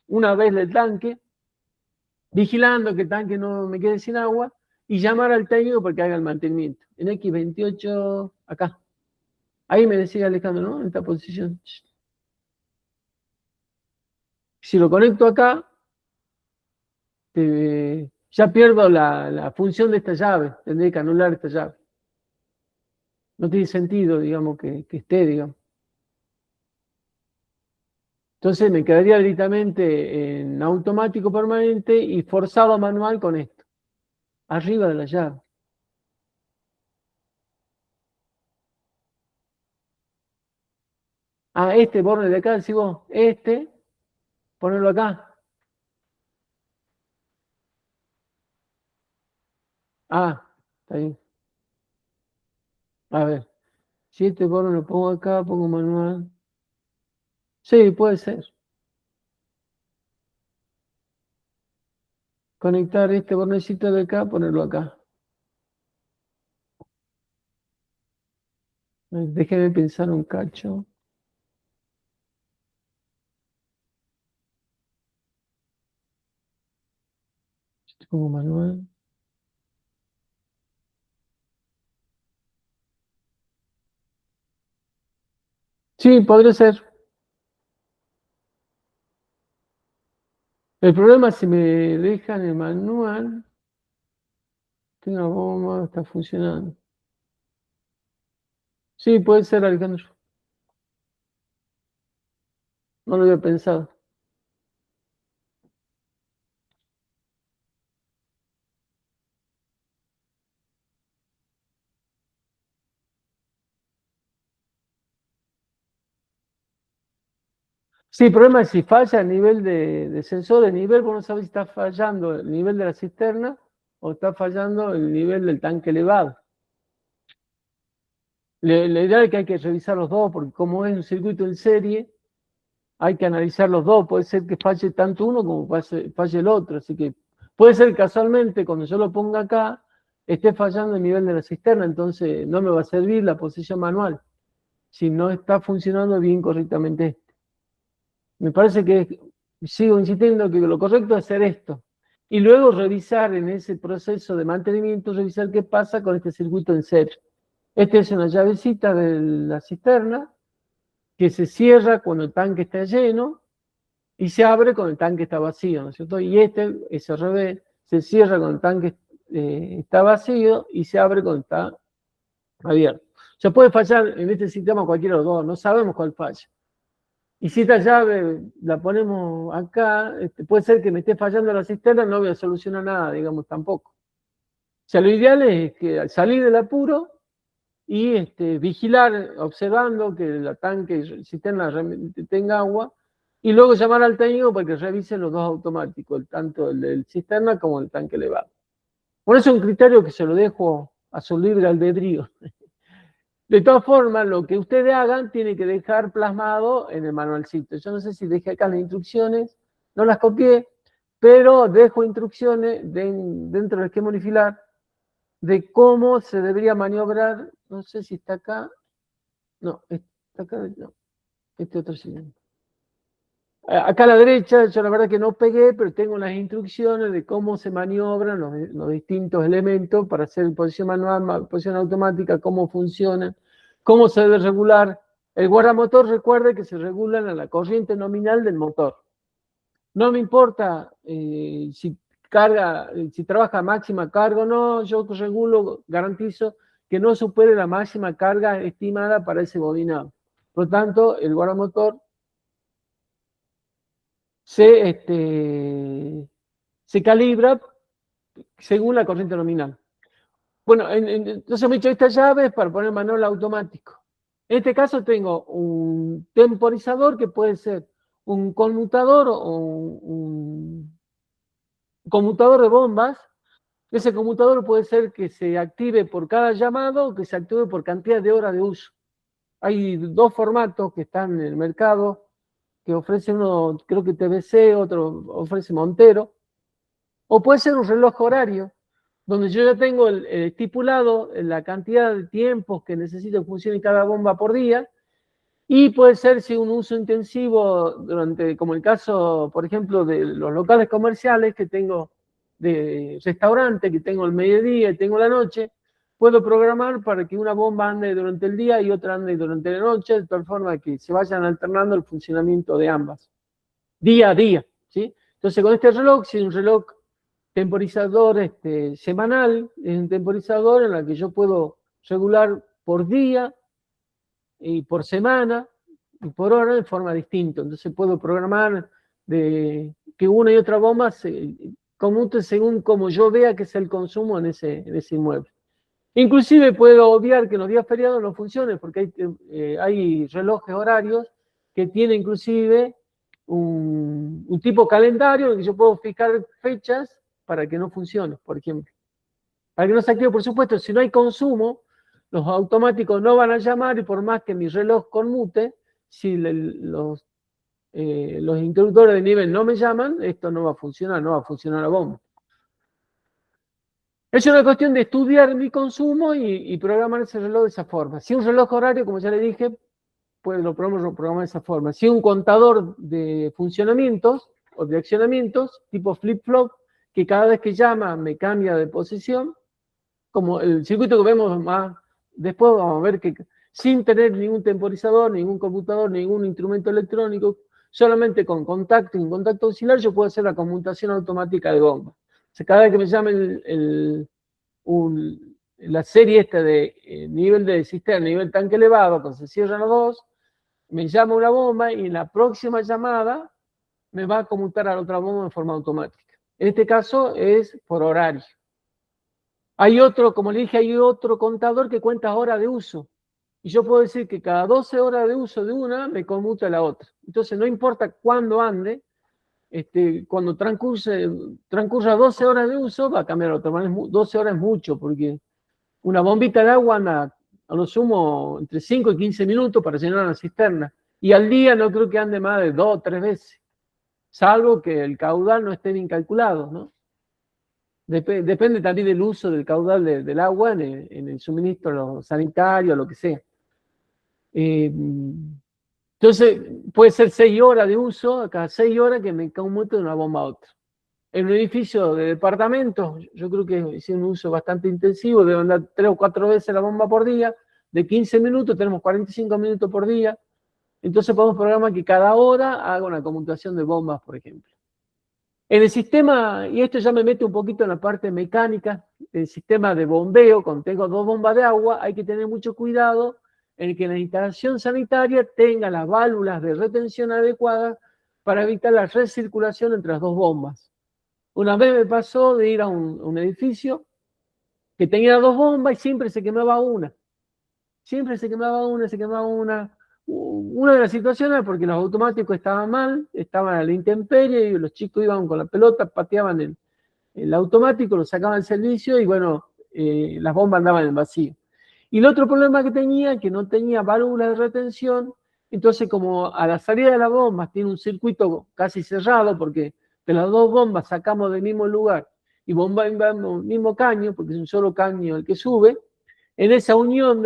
una vez el tanque, vigilando que el tanque no me quede sin agua, y llamar al técnico para que haga el mantenimiento. En X28, acá. Ahí me decía Alejandro, ¿no? En esta posición. Si lo conecto acá, ya pierdo la función de esta llave. Tendré que anular esta llave. No tiene sentido, digamos, que esté, digamos. Entonces me quedaría directamente en automático permanente y forzado manual con esto, arriba de la llave. Ah, este borne de acá, si vos, ponerlo acá. Ah, está bien. A ver, si este borne lo pongo acá, pongo manual. Sí, puede ser. Conectar este bornecito de acá, ponerlo acá. Déjeme pensar un cacho. Pongo manual. Sí, podría ser. El problema es si me dejan el manual, tengo una bomba, está funcionando. Sí, puede ser, Alejandro. No lo había pensado. Sí, el problema es si falla el nivel de sensor, el nivel, vos no sabés si está fallando el nivel de la cisterna o está fallando el nivel del tanque elevado. La idea es que hay que revisar los dos, porque como es un circuito en serie, hay que analizar los dos. Puede ser que falle tanto uno como falle el otro. Así que puede ser casualmente, cuando yo lo ponga acá, esté fallando el nivel de la cisterna, entonces no me va a servir la posición manual, si no está funcionando bien correctamente. Me parece que sigo insistiendo que lo correcto es hacer esto. Y luego revisar en ese proceso de mantenimiento, revisar qué pasa con este circuito en serio. Esta es una llavecita de la cisterna que se cierra cuando el tanque está lleno y se abre cuando el tanque está vacío, ¿no es cierto? Y este es al revés, se cierra cuando el tanque está vacío y se abre cuando está abierto. Se puede fallar en este sistema cualquiera de los dos, no sabemos cuál falla. Y si esta llave la ponemos acá, puede ser que me esté fallando la cisterna, no voy a solucionar nada, digamos, tampoco. O sea, lo ideal es que al salir del apuro y vigilar, observando que el tanque y cisterna realmente tenga agua, y luego llamar al técnico para que revise los dos automáticos, tanto el del cisterna como el tanque elevado. Por eso es un criterio que se lo dejo a su libre albedrío. De todas formas, lo que ustedes hagan tiene que dejar plasmado en el manualcito. Yo no sé si dejé acá las instrucciones, no las copié, pero dejo instrucciones dentro del esquema unifilar de cómo se debería maniobrar. No sé si está acá. No, está acá, no. Este otro sí. Acá a la derecha, yo la verdad que no pegué, pero tengo las instrucciones de cómo se maniobran los distintos elementos para hacer posición manual, posición automática, cómo funcionan, cómo se debe regular. El guardamotor, recuerde que se regulan a la corriente nominal del motor. No me importa si trabaja a máxima carga o no, yo regulo, garantizo que no supere la máxima carga estimada para ese bobinado. Por lo tanto, el guardamotor se calibra según la corriente nominal. Bueno, entonces me he hecho estas llaves para poner manual automático. En este caso tengo un temporizador que puede ser un conmutador o un conmutador de bombas. Ese conmutador puede ser que se active por cada llamado o que se active por cantidad de horas de uso. Hay dos formatos que están en el mercado, que ofrece uno, creo que TBC, otro ofrece Montero, o puede ser un reloj horario, donde yo ya tengo estipulado la cantidad de tiempos que necesito que funcione cada bomba por día, y puede ser si un uso intensivo durante, como el caso, por ejemplo, de los locales comerciales que tengo, de restaurante, que tengo el mediodía y tengo la noche, puedo programar para que una bomba ande durante el día y otra ande durante la noche, de tal forma que se vayan alternando el funcionamiento de ambas, día a día, ¿sí? Entonces, con este reloj, si es un reloj temporizador semanal, es un temporizador en el que yo puedo regular por día y por semana y por hora de forma distinta. Entonces puedo programar de que una y otra bomba se conmute según como yo vea que es el consumo en ese inmueble. Inclusive puedo obviar que en los días feriados no funcione, porque hay relojes horarios que tienen inclusive un tipo calendario en el que yo puedo fijar fechas para que no funcione, por ejemplo. Para que no se active, por supuesto, si no hay consumo, los automáticos no van a llamar y por más que mi reloj conmute, si los interruptores de nivel no me llaman, esto no va a funcionar, no va a funcionar la bomba. Es una cuestión de estudiar mi consumo y programar ese reloj de esa forma. Si un reloj horario, como ya le dije, pues lo podemos programar de esa forma. Si un contador de funcionamientos o de accionamientos, tipo flip-flop, que cada vez que llama me cambia de posición, como el circuito que vemos más después, vamos a ver que sin tener ningún temporizador, ningún computador, ningún instrumento electrónico, solamente con contacto y un contacto auxiliar, yo puedo hacer la conmutación automática de bomba. O sea, cada vez que me llame la serie esta de nivel de cisterna, nivel tanque elevado, cuando se cierran los dos, me llama una bomba y en la próxima llamada me va a conmutar a la otra bomba de forma automática. En este caso es por horario. Hay otro, como le dije, hay otro contador que cuenta horas de uso. Y yo puedo decir que cada 12 horas de uso de una me conmuta la otra. Entonces no importa cuándo ande, cuando transcurra 12 horas de uso, va a cambiar otra. 12 horas es mucho, porque una bombita de agua anda a lo sumo entre 5 y 15 minutos para llenar una cisterna. Y al día no creo que ande más de 2 o 3 veces, salvo que el caudal no esté bien calculado, ¿no? Depende también del uso del caudal del agua en el suministro sanitario, lo que sea. Entonces, puede ser 6 horas de uso, cada 6 horas que me conmute de una bomba a otra. En un edificio de departamentos, yo creo que es un uso bastante intensivo, deben dar 3 o 4 veces la bomba por día, de 15 minutos tenemos 45 minutos por día, entonces podemos programar que cada hora haga una conmutación de bombas, por ejemplo. En el sistema, y esto ya me mete un poquito en la parte mecánica, el sistema de bombeo, cuando tengo 2 bombas de agua, hay que tener mucho cuidado en que la instalación sanitaria tenga las válvulas de retención adecuadas para evitar la recirculación entre las 2 bombas. Una vez me pasó de ir a un edificio que tenía 2 bombas y siempre se quemaba una. Siempre se quemaba una, se quemaba una. Una de las situaciones es porque los automáticos estaban mal, estaban a la intemperie y los chicos iban con la pelota, pateaban el automático, lo sacaban del servicio y bueno, las bombas andaban en vacío. Y el otro problema que tenía, que no tenía válvulas de retención, entonces como a la salida de las bombas tiene un circuito casi cerrado, porque de las 2 bombas sacamos del mismo lugar y bombamos el mismo caño, porque es un solo caño el que sube, en esa unión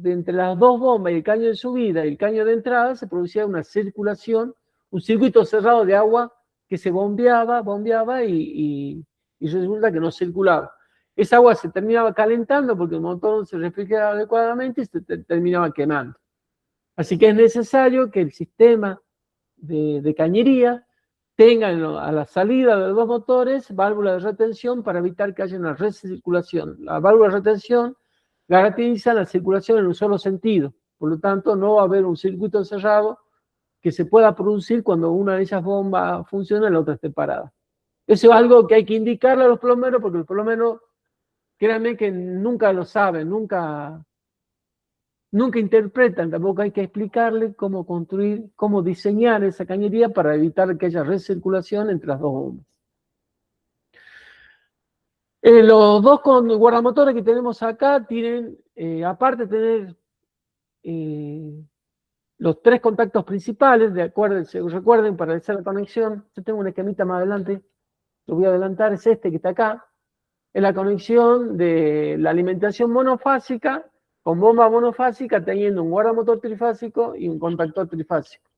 entre las 2 bombas y el caño de subida y el caño de entrada se producía una circulación, un circuito cerrado de agua que se bombeaba y resulta que no circulaba. Esa agua se terminaba calentando porque el motor no se refrigeraba adecuadamente y se terminaba quemando. Así que es necesario que el sistema de cañería tenga a la salida de los dos motores válvulas de retención para evitar que haya una recirculación. La válvula de retención garantiza la circulación en un solo sentido. Por lo tanto, no va a haber un circuito cerrado que se pueda producir cuando una de esas bombas funciona y la otra esté parada. Eso es algo que hay que indicarle a los plomeros, porque los plomeros, créanme que nunca lo saben, nunca interpretan, tampoco hay que explicarle cómo construir, cómo diseñar esa cañería para evitar que haya recirculación entre las dos bombas. Los dos guardamotores que tenemos acá tienen, aparte de tener los tres contactos principales, recuerden, para hacer la conexión, yo tengo una esquemita más adelante, lo voy a adelantar, es este que está acá, es la conexión de la alimentación monofásica, con bomba monofásica, teniendo un guardamotor trifásico y un contactor trifásico.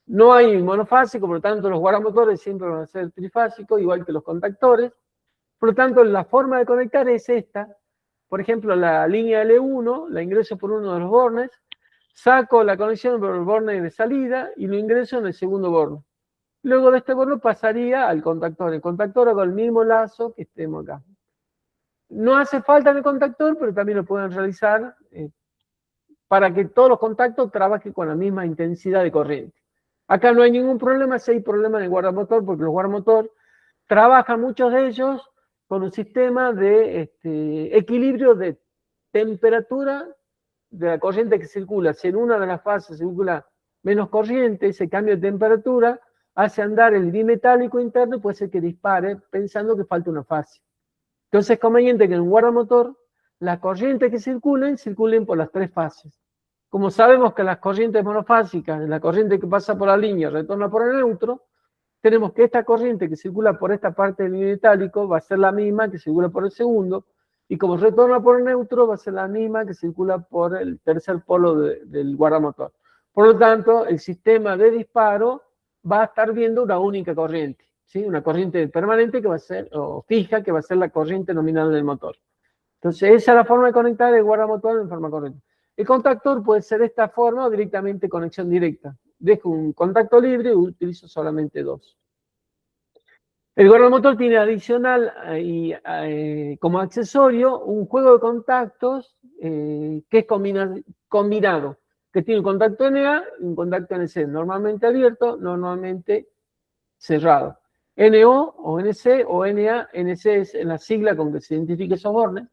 No hay monofásico, por lo tanto los guardamotores siempre van a ser trifásicos, igual que los contactores. Por lo tanto, la forma de conectar es esta. Por ejemplo, la línea L1, la ingreso por uno de los bornes, saco la conexión por el borne de salida y lo ingreso en el segundo borne. Luego de este borne pasaría al contactor. El contactor con el mismo lazo que estemos acá. No hace falta en el contactor, pero también lo pueden realizar para que todos los contactos trabajen con la misma intensidad de corriente. Acá no hay ningún problema, si hay problema en el guardamotor, porque los guardamotor trabajan muchos de ellos con un sistema de equilibrio de temperatura de la corriente que circula. Si en una de las fases circula menos corriente, ese cambio de temperatura hace andar el bimetálico interno y puede ser que dispare pensando que falta una fase. Entonces es conveniente que en un guardamotor las corrientes que circulen por las tres fases. Como sabemos que las corrientes monofásicas, la corriente que pasa por la línea retorna por el neutro, tenemos que esta corriente que circula por esta parte del bimetálico va a ser la misma que circula por el segundo, y como retorna por el neutro va a ser la misma que circula por el tercer polo del guardamotor. Por lo tanto, el sistema de disparo va a estar viendo una única corriente, ¿sí? Una corriente permanente que va a ser, o fija, que va a ser la corriente nominal del motor. Entonces, esa es la forma de conectar el guardamotor en forma correcta. El contactor puede ser de esta forma o directamente conexión directa. Dejo un contacto libre y utilizo solamente dos. El guardamotor tiene adicional como accesorio un juego de contactos que es combinado, que tiene un contacto NA y un contacto NC, normalmente abierto, normalmente cerrado. NO o NC o NA, NC es la sigla con que se identifica esos bornes.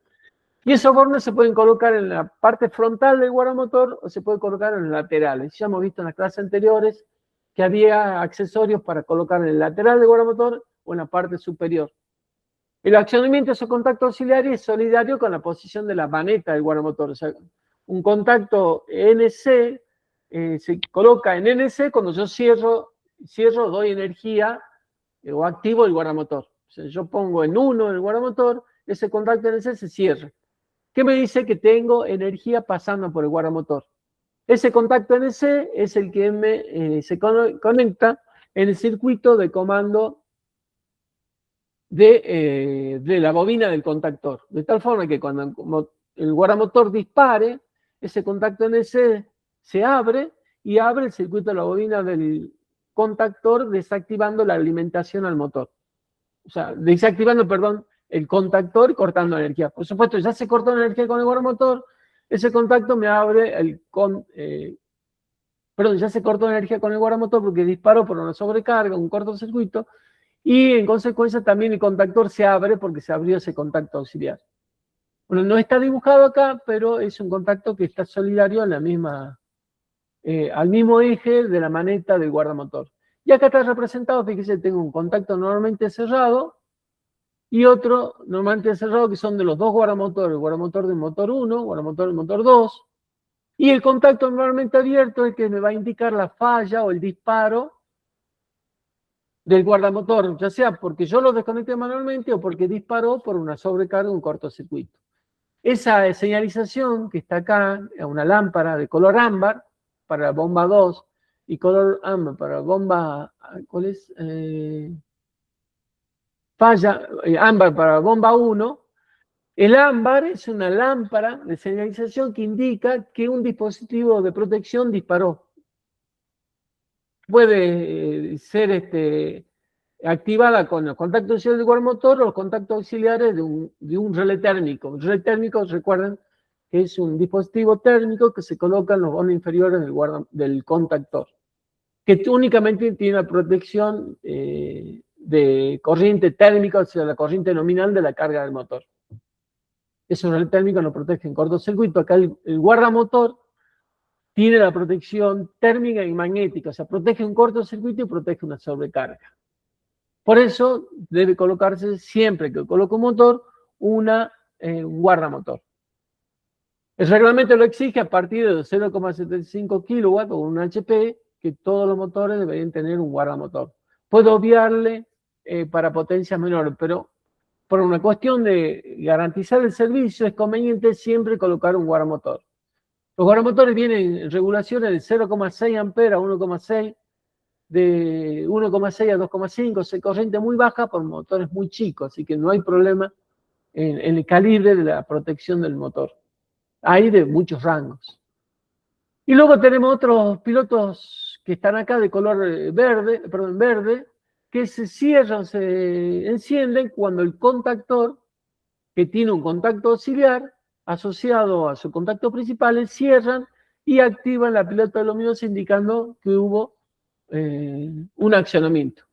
Y esos bornes se pueden colocar en la parte frontal del guardamotor o se pueden colocar en los laterales. Ya hemos visto en las clases anteriores que había accesorios para colocar en el lateral del guardamotor o en la parte superior. El accionamiento de esos contactos auxiliares es solidario con la posición de la maneta del guardamotor. O sea, un contacto NC se coloca en NC cuando yo cierro, doy energía o activo el guardamotor. O sea, yo pongo en 1 el guardamotor, ese contacto NC se cierra. ¿Qué me dice? Que tengo energía pasando por el guardamotor. Ese contacto NC es el que se conecta en el circuito de comando de la bobina del contactor. De tal forma que cuando el guardamotor dispare, ese contacto NC se abre y abre el circuito de la bobina del contactor, desactivando la alimentación al motor. O sea, desactivando, perdón, el contactor y cortando energía. Por supuesto, ya se cortó la energía con el guardamotor, ese contacto me abre ya se cortó la energía con el guardamotor porque disparó por una sobrecarga, un cortocircuito, y en consecuencia también el contactor se abre porque se abrió ese contacto auxiliar. Bueno, no está dibujado acá, pero es un contacto que está solidario en la misma, al mismo eje de la maneta del guardamotor. Y acá está representado, fíjese, tengo un contacto normalmente cerrado y otro normalmente cerrado que son de los dos guardamotores, el guardamotor del motor 1, guardamotor del motor 2, y el contacto normalmente abierto es el que me va a indicar la falla o el disparo del guardamotor, ya sea porque yo lo desconecté manualmente o porque disparó por una sobrecarga o un cortocircuito. Esa señalización que está acá, una lámpara de color ámbar para la bomba 2 y color ámbar para bomba, ¿cuál es? Ámbar para bomba 1. El ámbar es una lámpara de señalización que indica que un dispositivo de protección disparó. Puede ser activada con los contactos auxiliares del guardamotor o los contactos auxiliares de un relé térmico. El relé térmico, recuerden, que es un dispositivo térmico que se coloca en los bordes inferiores del contactor, que únicamente tiene la protección de corriente térmica, o sea, la corriente nominal de la carga del motor. Eso en el térmico no protege en cortocircuito. Acá el guardamotor tiene la protección térmica y magnética, o sea, protege un cortocircuito y protege una sobrecarga. Por eso debe colocarse siempre que coloque un motor un guardamotor. El reglamento lo exige a partir de 0,75 kW o un HP, que todos los motores deberían tener un guardamotor. Puedo obviarle para potencias menores, pero por una cuestión de garantizar el servicio es conveniente siempre colocar un guardamotor. Los guardamotores vienen en regulaciones de 0,6 ampera a 1,6, de 1,6 a 2,5, se corriente muy baja por motores muy chicos, así que no hay problema en el calibre de la protección del motor. Hay de muchos rangos. Y luego tenemos otros pilotos que están acá de color verde, que se cierran, se encienden cuando el contactor, que tiene un contacto auxiliar asociado a su contacto principal, cierran y activan la pilota luminosa indicando que hubo un accionamiento.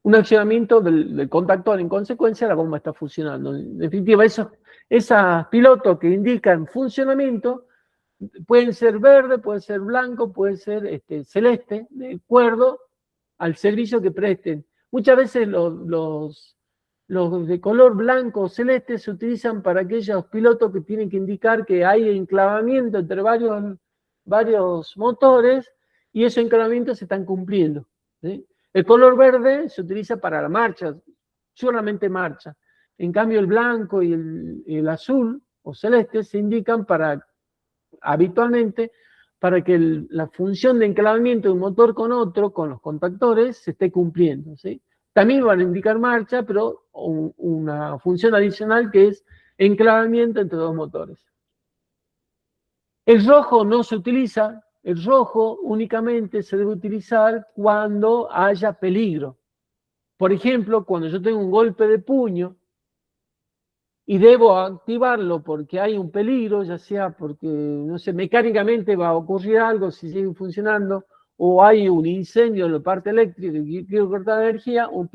Un accionamiento del contactor, en consecuencia la bomba está funcionando. En definitiva, esos pilotos que indican funcionamiento pueden ser verde, puede ser blanco, puede ser celeste, de acuerdo al servicio que presten. Muchas veces los de color blanco o celeste se utilizan para aquellos pilotos que tienen que indicar que hay enclavamiento entre varios motores y esos enclavamientos se están cumpliendo, ¿sí? El color verde se utiliza para la marcha, solamente marcha. En cambio el blanco y el azul o celeste se indican habitualmente para que la función de enclavamiento de un motor con otro, con los contactores, se esté cumpliendo, ¿sí? También van a indicar marcha, pero una función adicional que es enclavamiento entre dos motores. El rojo no se utiliza, el rojo únicamente se debe utilizar cuando haya peligro. Por ejemplo, cuando yo tengo un golpe de puño y debo activarlo porque hay un peligro, ya sea porque, no sé, mecánicamente va a ocurrir algo si sigue funcionando, o hay un incendio en la parte eléctrica y quiero cortar energía, un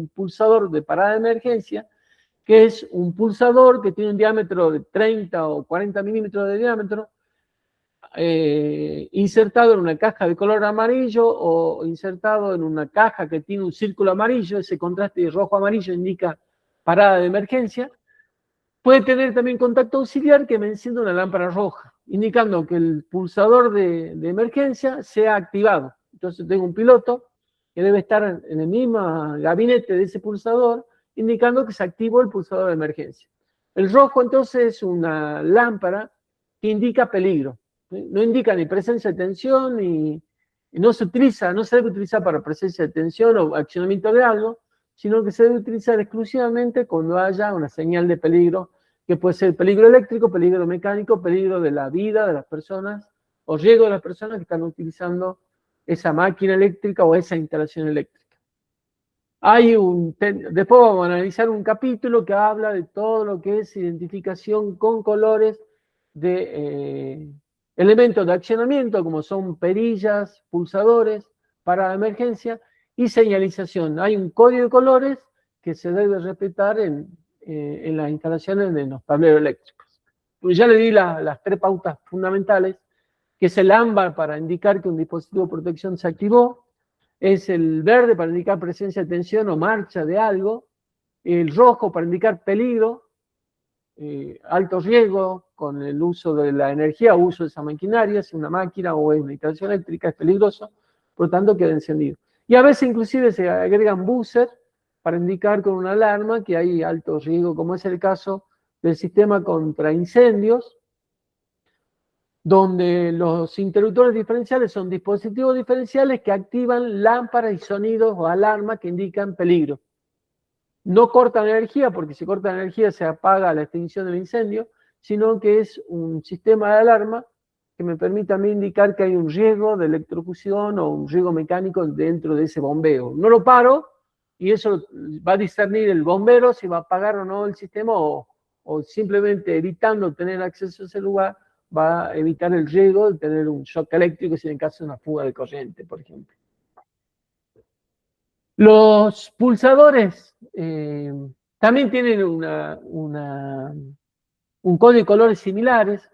pulsador de parada de emergencia, que es un pulsador que tiene un diámetro de 30 o 40 milímetros de diámetro, insertado en una caja de color amarillo o insertado en una caja que tiene un círculo amarillo, ese contraste rojo-amarillo indica parada de emergencia. Puede tener también contacto auxiliar que me encienda una lámpara roja, indicando que el pulsador de emergencia sea activado. Entonces tengo un piloto que debe estar en el mismo gabinete de ese pulsador, indicando que se activó el pulsador de emergencia. El rojo entonces es una lámpara que indica peligro. No indica ni presencia de tensión, ni no se debe utilizar para presencia de tensión o accionamiento de algo, sino que se debe utilizar exclusivamente cuando haya una señal de peligro, que puede ser peligro eléctrico, peligro mecánico, peligro de la vida de las personas, o riesgo de las personas que están utilizando esa máquina eléctrica o esa instalación eléctrica. Después vamos a analizar un capítulo que habla de todo lo que es identificación con colores de elementos de accionamiento, como son perillas, pulsadores, para emergencia, y señalización. Hay un código de colores que se debe respetar en las instalaciones de los tableros eléctricos. Pues ya le di las 3 pautas fundamentales, que es el ámbar para indicar que un dispositivo de protección se activó, es el verde para indicar presencia de tensión o marcha de algo, el rojo para indicar peligro, alto riesgo con el uso de la energía, uso de esa maquinaria, si una máquina o es una instalación eléctrica es peligroso, por lo tanto queda encendido. Y a veces inclusive se agregan buzzer para indicar con una alarma que hay alto riesgo, como es el caso del sistema contra incendios, donde los interruptores diferenciales son dispositivos diferenciales que activan lámparas y sonidos o alarmas que indican peligro. No cortan energía, porque si cortan energía se apaga la extinción del incendio, sino que es un sistema de alarma que me permite a mí indicar que hay un riesgo de electrocución o un riesgo mecánico dentro de ese bombeo. No lo paro y eso va a discernir el bombero si va a apagar o no el sistema o simplemente evitando tener acceso a ese lugar va a evitar el riesgo de tener un shock eléctrico si en caso de una fuga de corriente, por ejemplo. Los pulsadores también tienen un código de colores similares.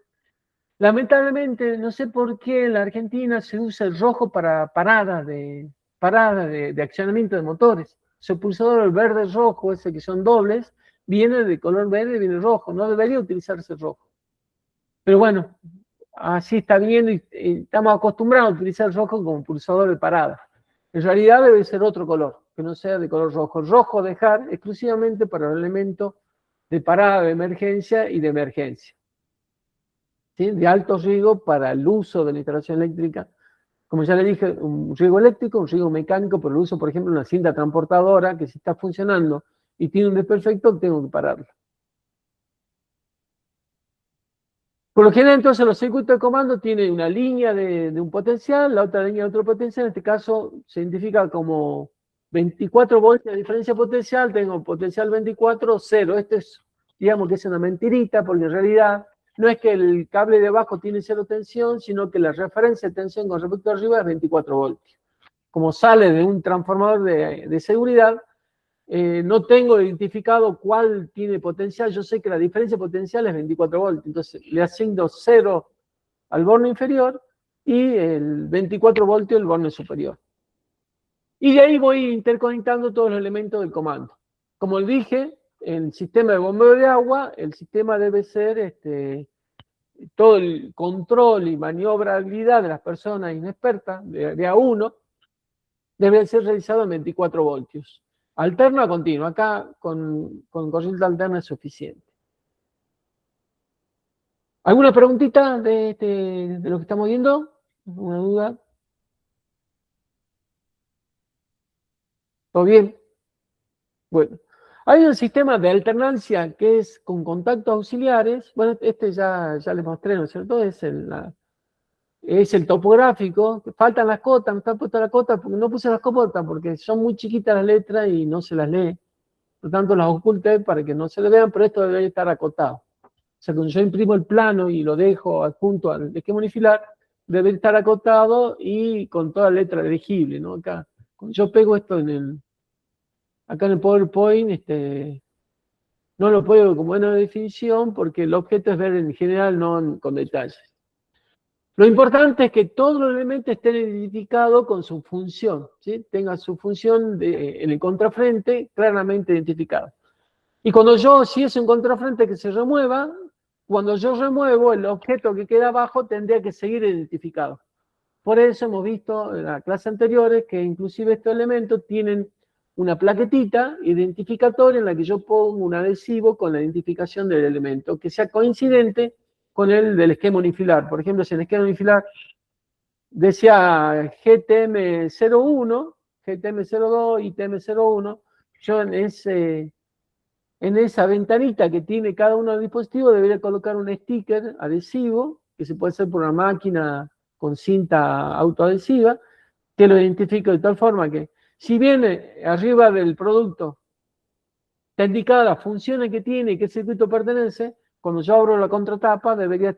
Lamentablemente, no sé por qué en la Argentina se usa el rojo para paradas de accionamiento de motores. Ese pulsador, el verde rojo, ese que son dobles, viene de color verde y viene rojo. No debería utilizarse el rojo. Pero bueno, así está bien y estamos acostumbrados a utilizar el rojo como pulsador de parada. En realidad debe ser otro color, que no sea de color rojo. El rojo dejar exclusivamente para el elemento de parada de emergencia y de emergencia. ¿Sí? De alto riesgo para el uso de la instalación eléctrica. Como ya le dije, un riesgo eléctrico, un riesgo mecánico, por el uso, por ejemplo, de una cinta transportadora que si está funcionando y tiene un desperfecto, tengo que pararla. Por lo general, entonces, los circuitos de comando tienen una línea de un potencial, la otra línea de otro potencial. En este caso, se identifica como 24 voltios de diferencia potencial. Tengo potencial 24, 0. Este es, digamos que es una mentirita, porque en realidad no es que el cable de abajo tiene cero tensión, sino que la referencia de tensión con respecto a arriba es 24 voltios. Como sale de un transformador de seguridad, no tengo identificado cuál tiene potencial. Yo sé que la diferencia potencial es 24 voltios. Entonces le asigno 0 al borne inferior y el 24 voltios al borne superior. Y de ahí voy interconectando todos los elementos del comando. Como dije, el sistema de bombeo de agua, el sistema debe ser todo el control y maniobrabilidad de las personas inexpertas, de A1, debe ser realizado en 24 voltios. Alterno a continuo. Acá con corriente alterna es suficiente. ¿Alguna preguntita de lo que estamos viendo? ¿Alguna duda? ¿Todo bien? Bueno. Hay un sistema de alternancia que es con contactos auxiliares. Bueno, este ya les mostré, ¿no es cierto? Es el topográfico. Faltan las cotas, no está puesta la cota, porque no puse las cotas porque son muy chiquitas las letras y no se las lee. Por lo tanto, las oculté para que no se le vean, pero esto debería estar acotado. O sea, cuando yo imprimo el plano y lo dejo adjunto al esquema unifilar, debe estar acotado y con toda letra legible, ¿no? Acá, cuando yo pego esto acá en el PowerPoint, no lo puedo ver con buena definición porque el objeto es ver en general, no con detalles. Lo importante es que todos los elementos estén identificados con su función, ¿sí? Tengan su función en el contrafrente claramente identificada. Y cuando si es un contrafrente que se remueva, cuando yo remuevo, el objeto que queda abajo tendría que seguir identificado. Por eso hemos visto en las clases anteriores que inclusive estos elementos tienen una plaquetita identificatoria en la que yo pongo un adhesivo con la identificación del elemento, que sea coincidente con el del esquema unifilar. Por ejemplo, si en el esquema unifilar decía GTM01, GTM02, ITM01, yo en esa ventanita que tiene cada uno de los dispositivos debería colocar un sticker adhesivo, que se puede hacer por una máquina con cinta autoadhesiva, que lo identifique de tal forma que si viene arriba del producto está indicada las funciones que tiene y qué circuito pertenece, cuando yo abro la contratapa debería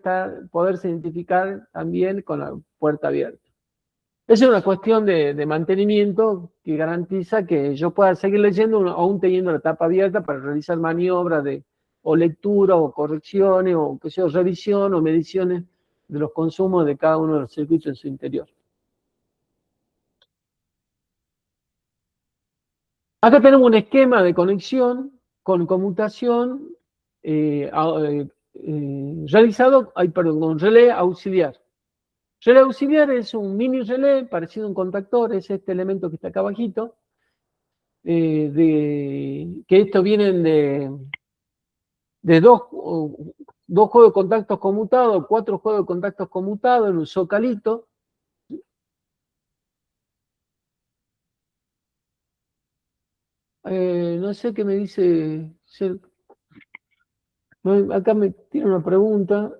poderse identificar también con la puerta abierta. Esa es una cuestión de mantenimiento que garantiza que yo pueda seguir leyendo aún teniendo la tapa abierta para realizar maniobras o lectura o correcciones o revisión o mediciones de los consumos de cada uno de los circuitos en su interior. Acá tenemos un esquema de conexión con conmutación realizado con relé auxiliar. Relé auxiliar es un mini relé parecido a un contactor, es este elemento que está acá abajito, que estos vienen de dos 2 juegos de contactos conmutados, 4 juegos de contactos conmutados en un zocalito. No sé qué me dice. Acá me tiene una pregunta.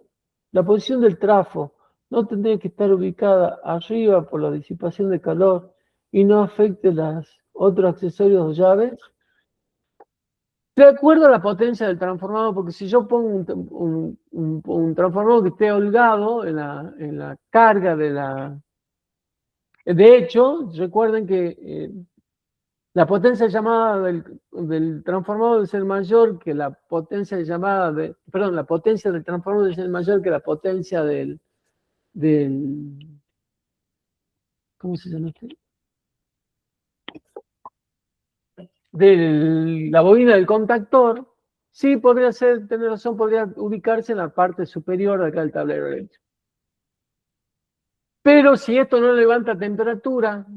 La posición del trafo no tendría que estar ubicada arriba por la disipación de calor y no afecte los otros accesorios o llaves. De acuerdo a la potencia del transformador, porque si yo pongo un transformador que esté holgado en la carga de la... De hecho, recuerden que la potencia llamada del transformador debe ser mayor que la potencia llamada de... Perdón, la potencia del transformador debe ser mayor que la potencia del ¿cómo se llama este? De la bobina del contactor. Sí, podría ser, tener razón, podría ubicarse en la parte superior de acá del tablero eléctrico. Pero si esto no levanta temperatura,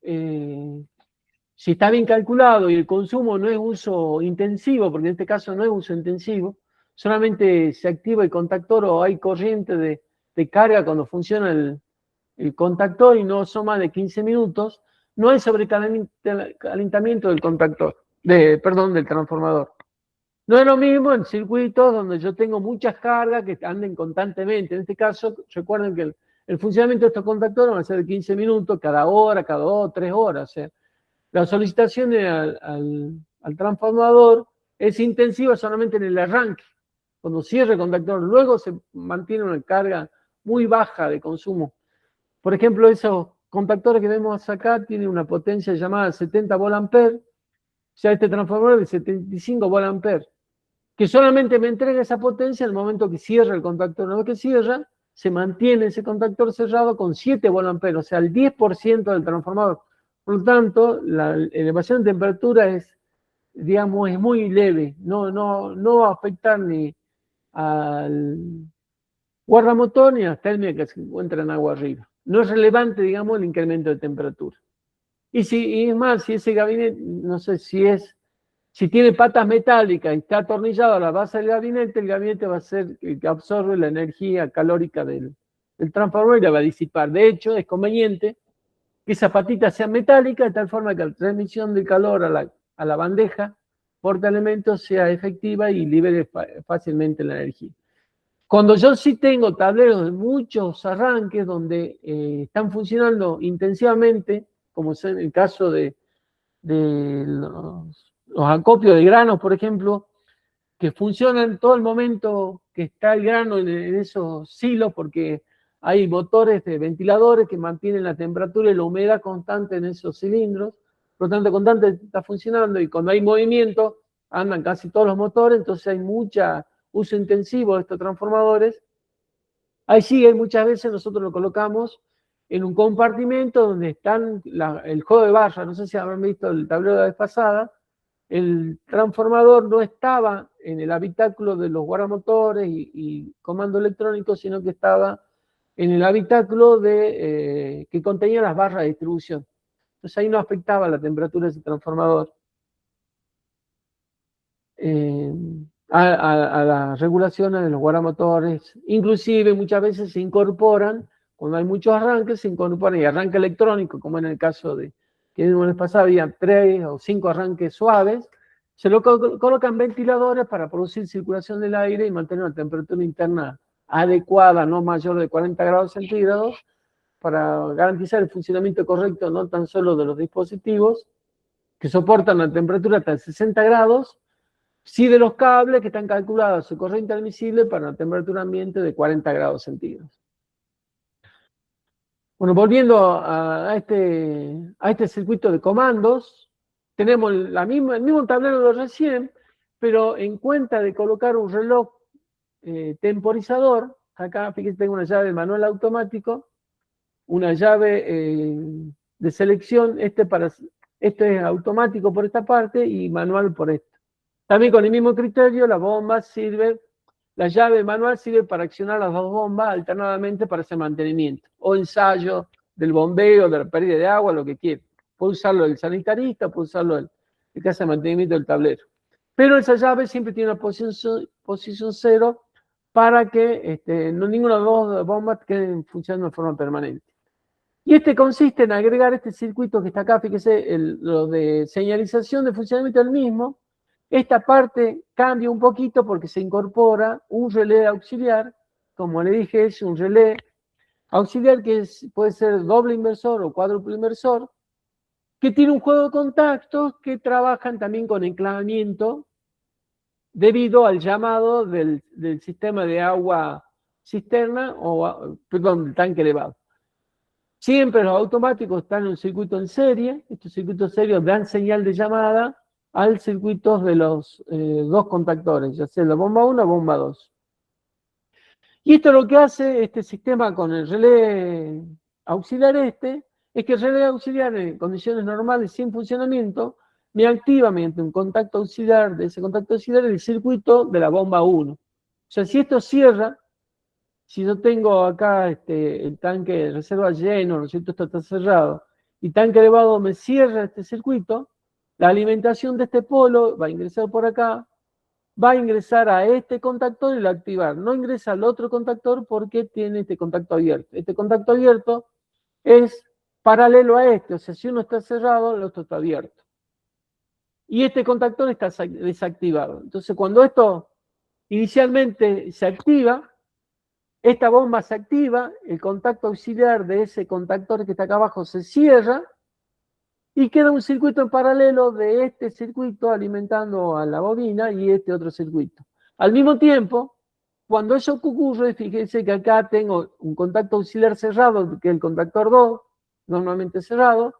si está bien calculado y el consumo no es uso intensivo, porque en este caso no es uso intensivo, solamente se activa el contactor o hay corriente de carga cuando funciona el contactor y no son más de 15 minutos, no hay sobrecalentamiento del contactor, perdón, del transformador. No es lo mismo en circuitos donde yo tengo muchas cargas que anden constantemente. En este caso, recuerden que el funcionamiento de estos contactores va a ser de 15 minutos cada hora, cada 2, 3 horas. La solicitación al transformador es intensiva solamente en el arranque, cuando cierra el contactor. Luego se mantiene una carga muy baja de consumo. Por ejemplo, esos contactores que vemos acá tienen una potencia llamada 70 volt-ampere, ya este transformador de 75 volt-ampere, que solamente me entrega esa potencia en el momento que cierra el contactor. Una vez que cierra, se mantiene ese contactor cerrado con 7 volt-ampere, o sea, el 10% del transformador. Por lo tanto, la elevación de temperatura es, digamos, es muy leve, no va a afectar ni al guardamotor ni a la térmica que se encuentra en agua arriba. No es relevante, digamos, el incremento de temperatura. Y es más, si ese gabinete, no sé si tiene patas metálicas y está atornillado a la base del gabinete, el gabinete va a ser el que absorbe la energía calórica del transformador y la va a disipar. De hecho, es conveniente que esa patita sea metálica de tal forma que la transmisión de calor a la bandeja portaelementos sea efectiva y libere fácilmente la energía. Cuando yo sí tengo tableros de muchos arranques donde están funcionando intensivamente, como es en el caso de los acopios de granos, por ejemplo, que funcionan todo el momento que está el grano en esos silos, porque hay motores de ventiladores que mantienen la temperatura y la humedad constante en esos cilindros, por lo tanto, constante está funcionando y cuando hay movimiento, andan casi todos los motores, entonces hay mucho uso intensivo de estos transformadores. Ahí sí, muchas veces nosotros lo colocamos en un compartimento donde están el juego de barra, no sé si habrán visto el tablero de la vez pasada, el transformador no estaba en el habitáculo de los guardamotores y comando electrónico, sino que estaba en el habitáculo que contenía las barras de distribución. Entonces ahí no afectaba la temperatura de ese transformador a las regulaciones de los guardamotores. Inclusive muchas veces se incorporan, cuando hay muchos arranques, se incorporan y arranque electrónico, como en el caso de que en el pasado había 3 o 5 arranques suaves, se lo colocan ventiladores para producir circulación del aire y mantener una temperatura interna adecuada, no mayor de 40 grados centígrados, para garantizar el funcionamiento correcto no tan solo de los dispositivos, que soportan la temperatura hasta 60 grados, sí de los cables que están calculados su corriente admisible para una temperatura ambiente de 40 grados centígrados. Bueno, volviendo a este circuito de comandos, tenemos el mismo tablero de recién, pero en cuenta de colocar un reloj temporizador, acá fíjense tengo una llave de manual automático, una llave de selección, este es automático por esta parte y manual por esta. También con el mismo criterio, la llave manual sirve para accionar las dos bombas alternadamente para ese mantenimiento, o ensayo del bombeo, de la pérdida de agua, lo que quiera. Puede usarlo el sanitarista, puede usarlo el que hace mantenimiento del tablero. Pero esa llave siempre tiene una posición 0 para que no ninguna de las dos bombas quede funcionando de forma permanente. Y consiste en agregar este circuito que está acá, fíjese, lo de señalización de funcionamiento del mismo. Esta parte cambia un poquito porque se incorpora un relé auxiliar, como le dije, es un relé auxiliar que puede ser doble inversor o cuádruple inversor, que tiene un juego de contactos que trabajan también con enclavamiento debido al llamado del sistema de agua cisterna o, perdón, del tanque elevado. Siempre los automáticos están en un circuito en serie. Estos circuitos serios dan señal de llamada al circuito de los dos contactores, ya sea la bomba 1 o bomba 2. Y esto lo que hace este sistema con el relé auxiliar es que el relé auxiliar en condiciones normales sin funcionamiento me activa mediante un contacto auxiliar, de ese contacto auxiliar, el circuito de la bomba 1. O sea, si esto cierra, si yo tengo acá el tanque de reserva lleno, ¿no es cierto? Esto está cerrado, y tanque elevado me cierra este circuito, la alimentación de este polo va a ingresar por acá, va a ingresar a este contactor y lo va a activar. No ingresa al otro contactor porque tiene este contacto abierto. Este contacto abierto es paralelo a este, o sea, si uno está cerrado, el otro está abierto. Y este contactor está desactivado. Entonces, cuando esto inicialmente se activa, esta bomba se activa, el contacto auxiliar de ese contactor que está acá abajo se cierra y queda un circuito en paralelo de este circuito alimentando a la bobina y este otro circuito. Al mismo tiempo, cuando eso ocurre, fíjense que acá tengo un contacto auxiliar cerrado, que es el contactor 2, normalmente cerrado.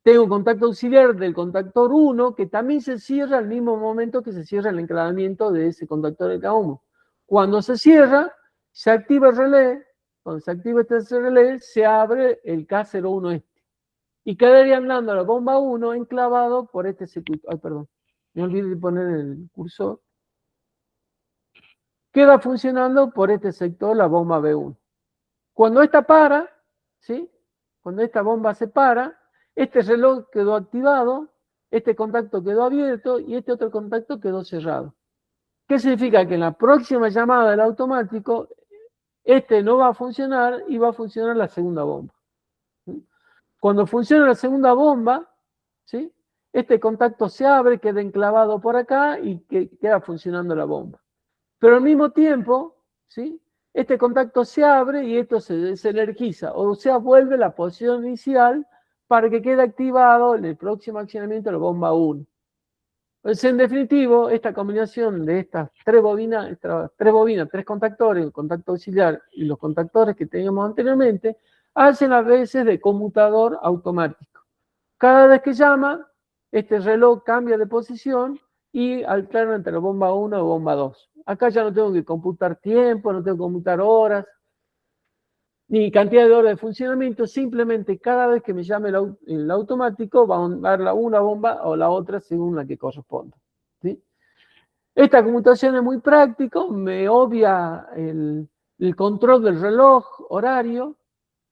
Tengo un contacto auxiliar del contactor 1, que también se cierra al mismo momento que se cierra el enclavamiento de ese contactor de K1. Cuando se cierra, se activa el relé. Cuando se activa este relé, se abre el K01 y quedaría andando la bomba 1 enclavado por este circuito. Ay, perdón, me olvidé de poner el cursor. Queda funcionando por este sector la bomba B1. Cuando esta para, ¿sí? Cuando esta bomba se para, este reloj quedó activado, este contacto quedó abierto y este otro contacto quedó cerrado. ¿Qué significa? Que en la próxima llamada del automático, no va a funcionar y va a funcionar la segunda bomba. Cuando funciona la segunda bomba, ¿sí? Este contacto se abre, queda enclavado por acá y queda funcionando la bomba. Pero al mismo tiempo, ¿sí? Este contacto se abre y esto se desenergiza, o sea, vuelve a la posición inicial para que quede activado en el próximo accionamiento de la bomba 1. Entonces, en definitivo, esta combinación de estas tres bobinas, tres contactores, el contacto auxiliar y los contactores que teníamos anteriormente, hacen a veces de conmutador automático. Cada vez que llama, este reloj cambia de posición y alterna entre la bomba 1 o bomba 2. Acá ya no tengo que computar tiempo, no tengo que computar horas, ni cantidad de horas de funcionamiento, simplemente cada vez que me llame el automático va a dar una bomba o la otra según la que corresponda. ¿Sí? Esta conmutación es muy práctico, me obvia el control del reloj horario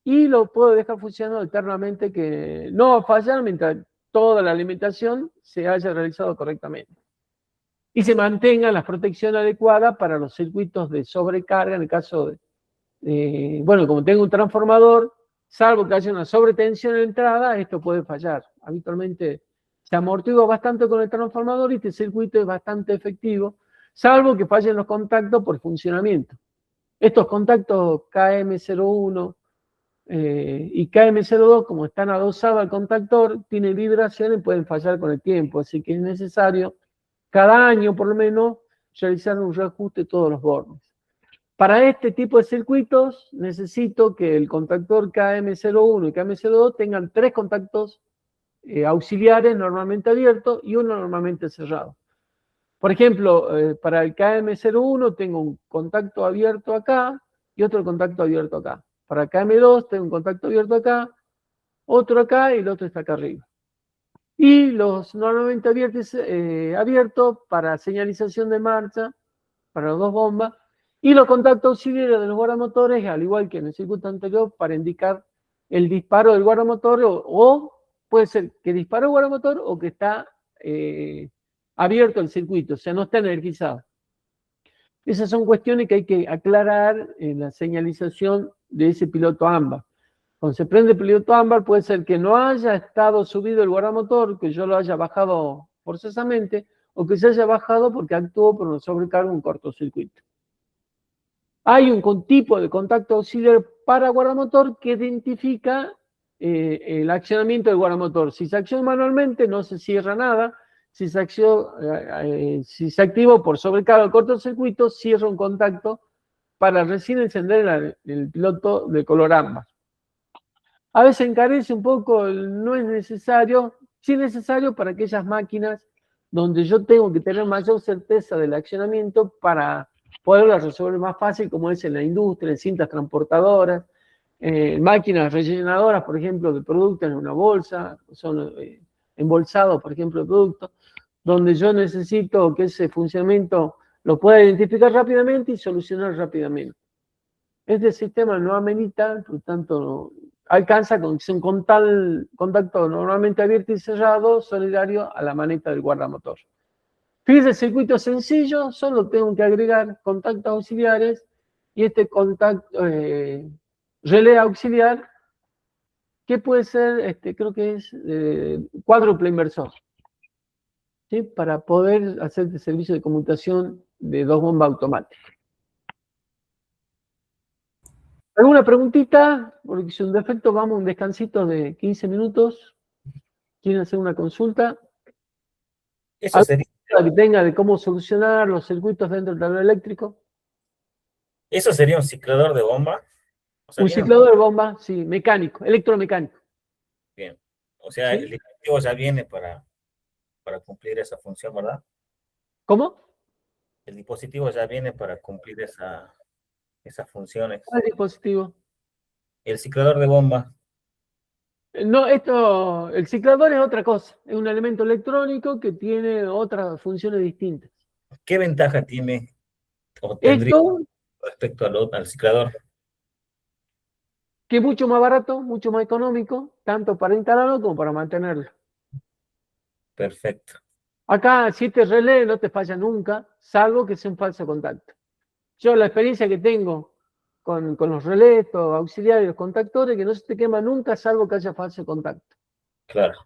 y lo puedo dejar funcionando eternamente, que no va a fallar mientras toda la alimentación se haya realizado correctamente. Y se mantenga la protección adecuada para los circuitos de sobrecarga en el caso bueno, como tengo un transformador, salvo que haya una sobretensión en la entrada, esto puede fallar. Habitualmente se amortigua bastante con el transformador y este circuito es bastante efectivo, salvo que fallen los contactos por funcionamiento. Estos contactos KM01 y KM02, como están adosados al contactor, tienen vibraciones y pueden fallar con el tiempo, así que es necesario cada año por lo menos realizar un reajuste de todos los bornes. Para este tipo de circuitos necesito que el contactor KM01 y KM02 tengan tres contactos auxiliares normalmente abiertos y uno normalmente cerrado. Por ejemplo, para el KM01 tengo un contacto abierto acá y otro contacto abierto acá. Para el KM2 tengo un contacto abierto acá, otro acá y el otro está acá arriba. Y los normalmente abiertos para señalización de marcha, para las dos bombas, y los contactos auxiliares de los guardamotores, al igual que en el circuito anterior, para indicar el disparo del guardamotor, o puede ser que disparó el guardamotor o que está abierto el circuito, o sea, no está energizado. Esas son cuestiones que hay que aclarar en la señalización de ese piloto ámbar. Cuando se prende el piloto ámbar, puede ser que no haya estado subido el guardamotor, que yo lo haya bajado forzosamente, o que se haya bajado porque actuó por una sobrecarga, un cortocircuito. Hay un tipo de contacto auxiliar para guardamotor que identifica el accionamiento del guardamotor. Si se acciona manualmente, no se cierra nada. Si se activa por sobrecarga o cortocircuito, cierra un contacto para recién encender el piloto de color ámbar. A veces encarece un poco, no es necesario, sí es necesario para aquellas máquinas donde yo tengo que tener mayor certeza del accionamiento para poderla resolver más fácil, como es en la industria, en cintas transportadoras, máquinas rellenadoras, por ejemplo, de productos en una bolsa, son embolsados, por ejemplo, de productos, donde yo necesito que ese funcionamiento lo pueda identificar rápidamente y solucionar rápidamente. Este sistema no amerita, por tanto, alcanza con contacto normalmente abierto y cerrado, solidario a la maneta del guardamotor. Fíjense, el circuito es sencillo, solo tengo que agregar contactos auxiliares y este relé auxiliar, que puede ser, creo que es cuádruple inversor, ¿sí? Para poder hacer el servicio de conmutación de dos bombas automáticas. ¿Alguna preguntita? Porque si un defecto, vamos a un descansito de 15 minutos. ¿Quieren hacer una consulta? Eso sería, ¿Alguna que tenga de cómo solucionar los circuitos dentro del tablero eléctrico? eso sería un ciclador de bomba. O sea, Un viene ciclador de bomba, sí, mecánico, electromecánico. bien. O sea, ¿Sí? el dispositivo ya viene para cumplir esa función, ¿verdad? ¿Cómo? El dispositivo ya viene para cumplir esas funciones. ¿Cuál dispositivo? El ciclador de bomba, No, el ciclador es otra cosa, es un elemento electrónico que tiene otras funciones distintas. ¿qué ventaja tiene o tendría Esto, respecto al ciclador? que es mucho más barato, mucho más económico, tanto para instalarlo como para mantenerlo. Perfecto. Acá, si te relé, no te falla nunca, salvo que sea un falso contacto. Yo la experiencia que tengo con los relés, los auxiliares, los contactores, que no se te quema nunca, salvo que haya falso contacto. Claro.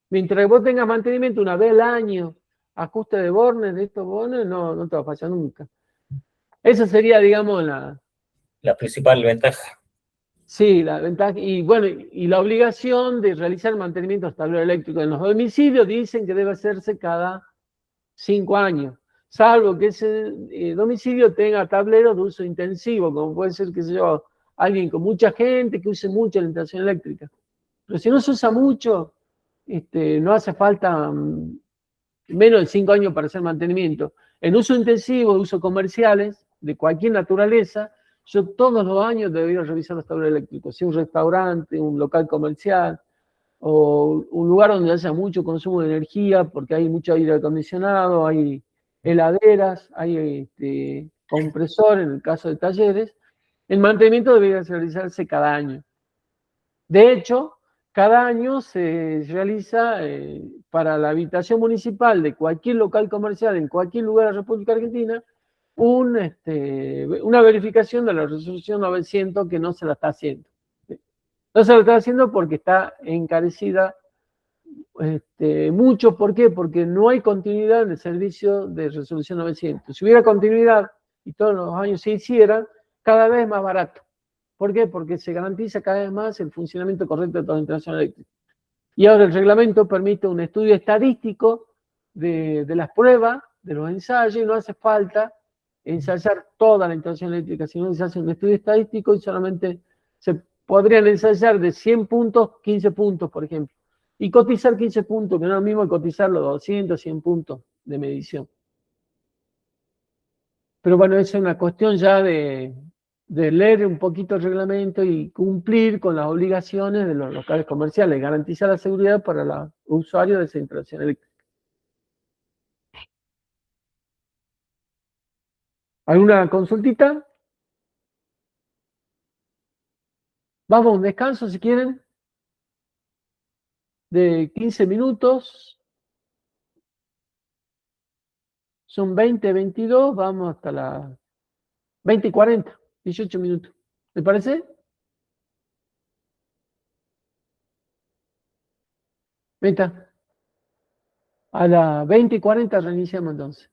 Mientras vos tengas mantenimiento una vez al año, ajuste de bornes, de estos bornes, no te va a fallar nunca. Esa sería, digamos, La principal ventaja. sí, la ventaja. Y bueno, y la obligación de realizar mantenimiento de tablero eléctrico en los domicilios dicen que debe hacerse cada 5 años, salvo que ese domicilio tenga tableros de uso intensivo, como puede ser, qué sé yo, alguien con mucha gente que use mucho la instalación eléctrica. Pero si no se usa mucho, no hace falta menos de 5 años para hacer mantenimiento. En uso intensivo, uso comerciales, de cualquier naturaleza, yo todos los años debería revisar los tableros eléctricos. Si un restaurante, un local comercial, o un lugar donde haya mucho consumo de energía, porque hay mucho aire acondicionado, hay heladeras, hay compresor en el caso de talleres, el mantenimiento debería realizarse cada año. De hecho, cada año se realiza para la habitación municipal de cualquier local comercial en cualquier lugar de la República Argentina una verificación de la resolución 900 que no se la está haciendo. No se la está haciendo porque está encarecida mucho. ¿Por qué? Porque no hay continuidad en el servicio de resolución 900. Si hubiera continuidad y todos los años se hicieran, cada vez más barato. ¿Por qué? Porque se garantiza cada vez más el funcionamiento correcto de toda la instalación eléctrica. Y ahora el reglamento permite un estudio estadístico de las pruebas, de los ensayos, y no hace falta ensayar toda la instalación eléctrica, sino que se hace un estudio estadístico y solamente se podrían ensayar de 100 puntos, 15 puntos, por ejemplo. Y cotizar 15 puntos, que no es lo mismo que cotizar los 200, 100 puntos de medición. Pero bueno, esa es una cuestión ya de leer un poquito el reglamento y cumplir con las obligaciones de los locales comerciales, garantizar la seguridad para los usuarios de esa instalación eléctrica. ¿Alguna consultita? Vamos a un descanso si quieren, de 15 minutos. Son 20, 22, vamos hasta las 20 y 40, 18 minutos. ¿Me parece? Venta. A las 20 y 40 reiniciamos entonces.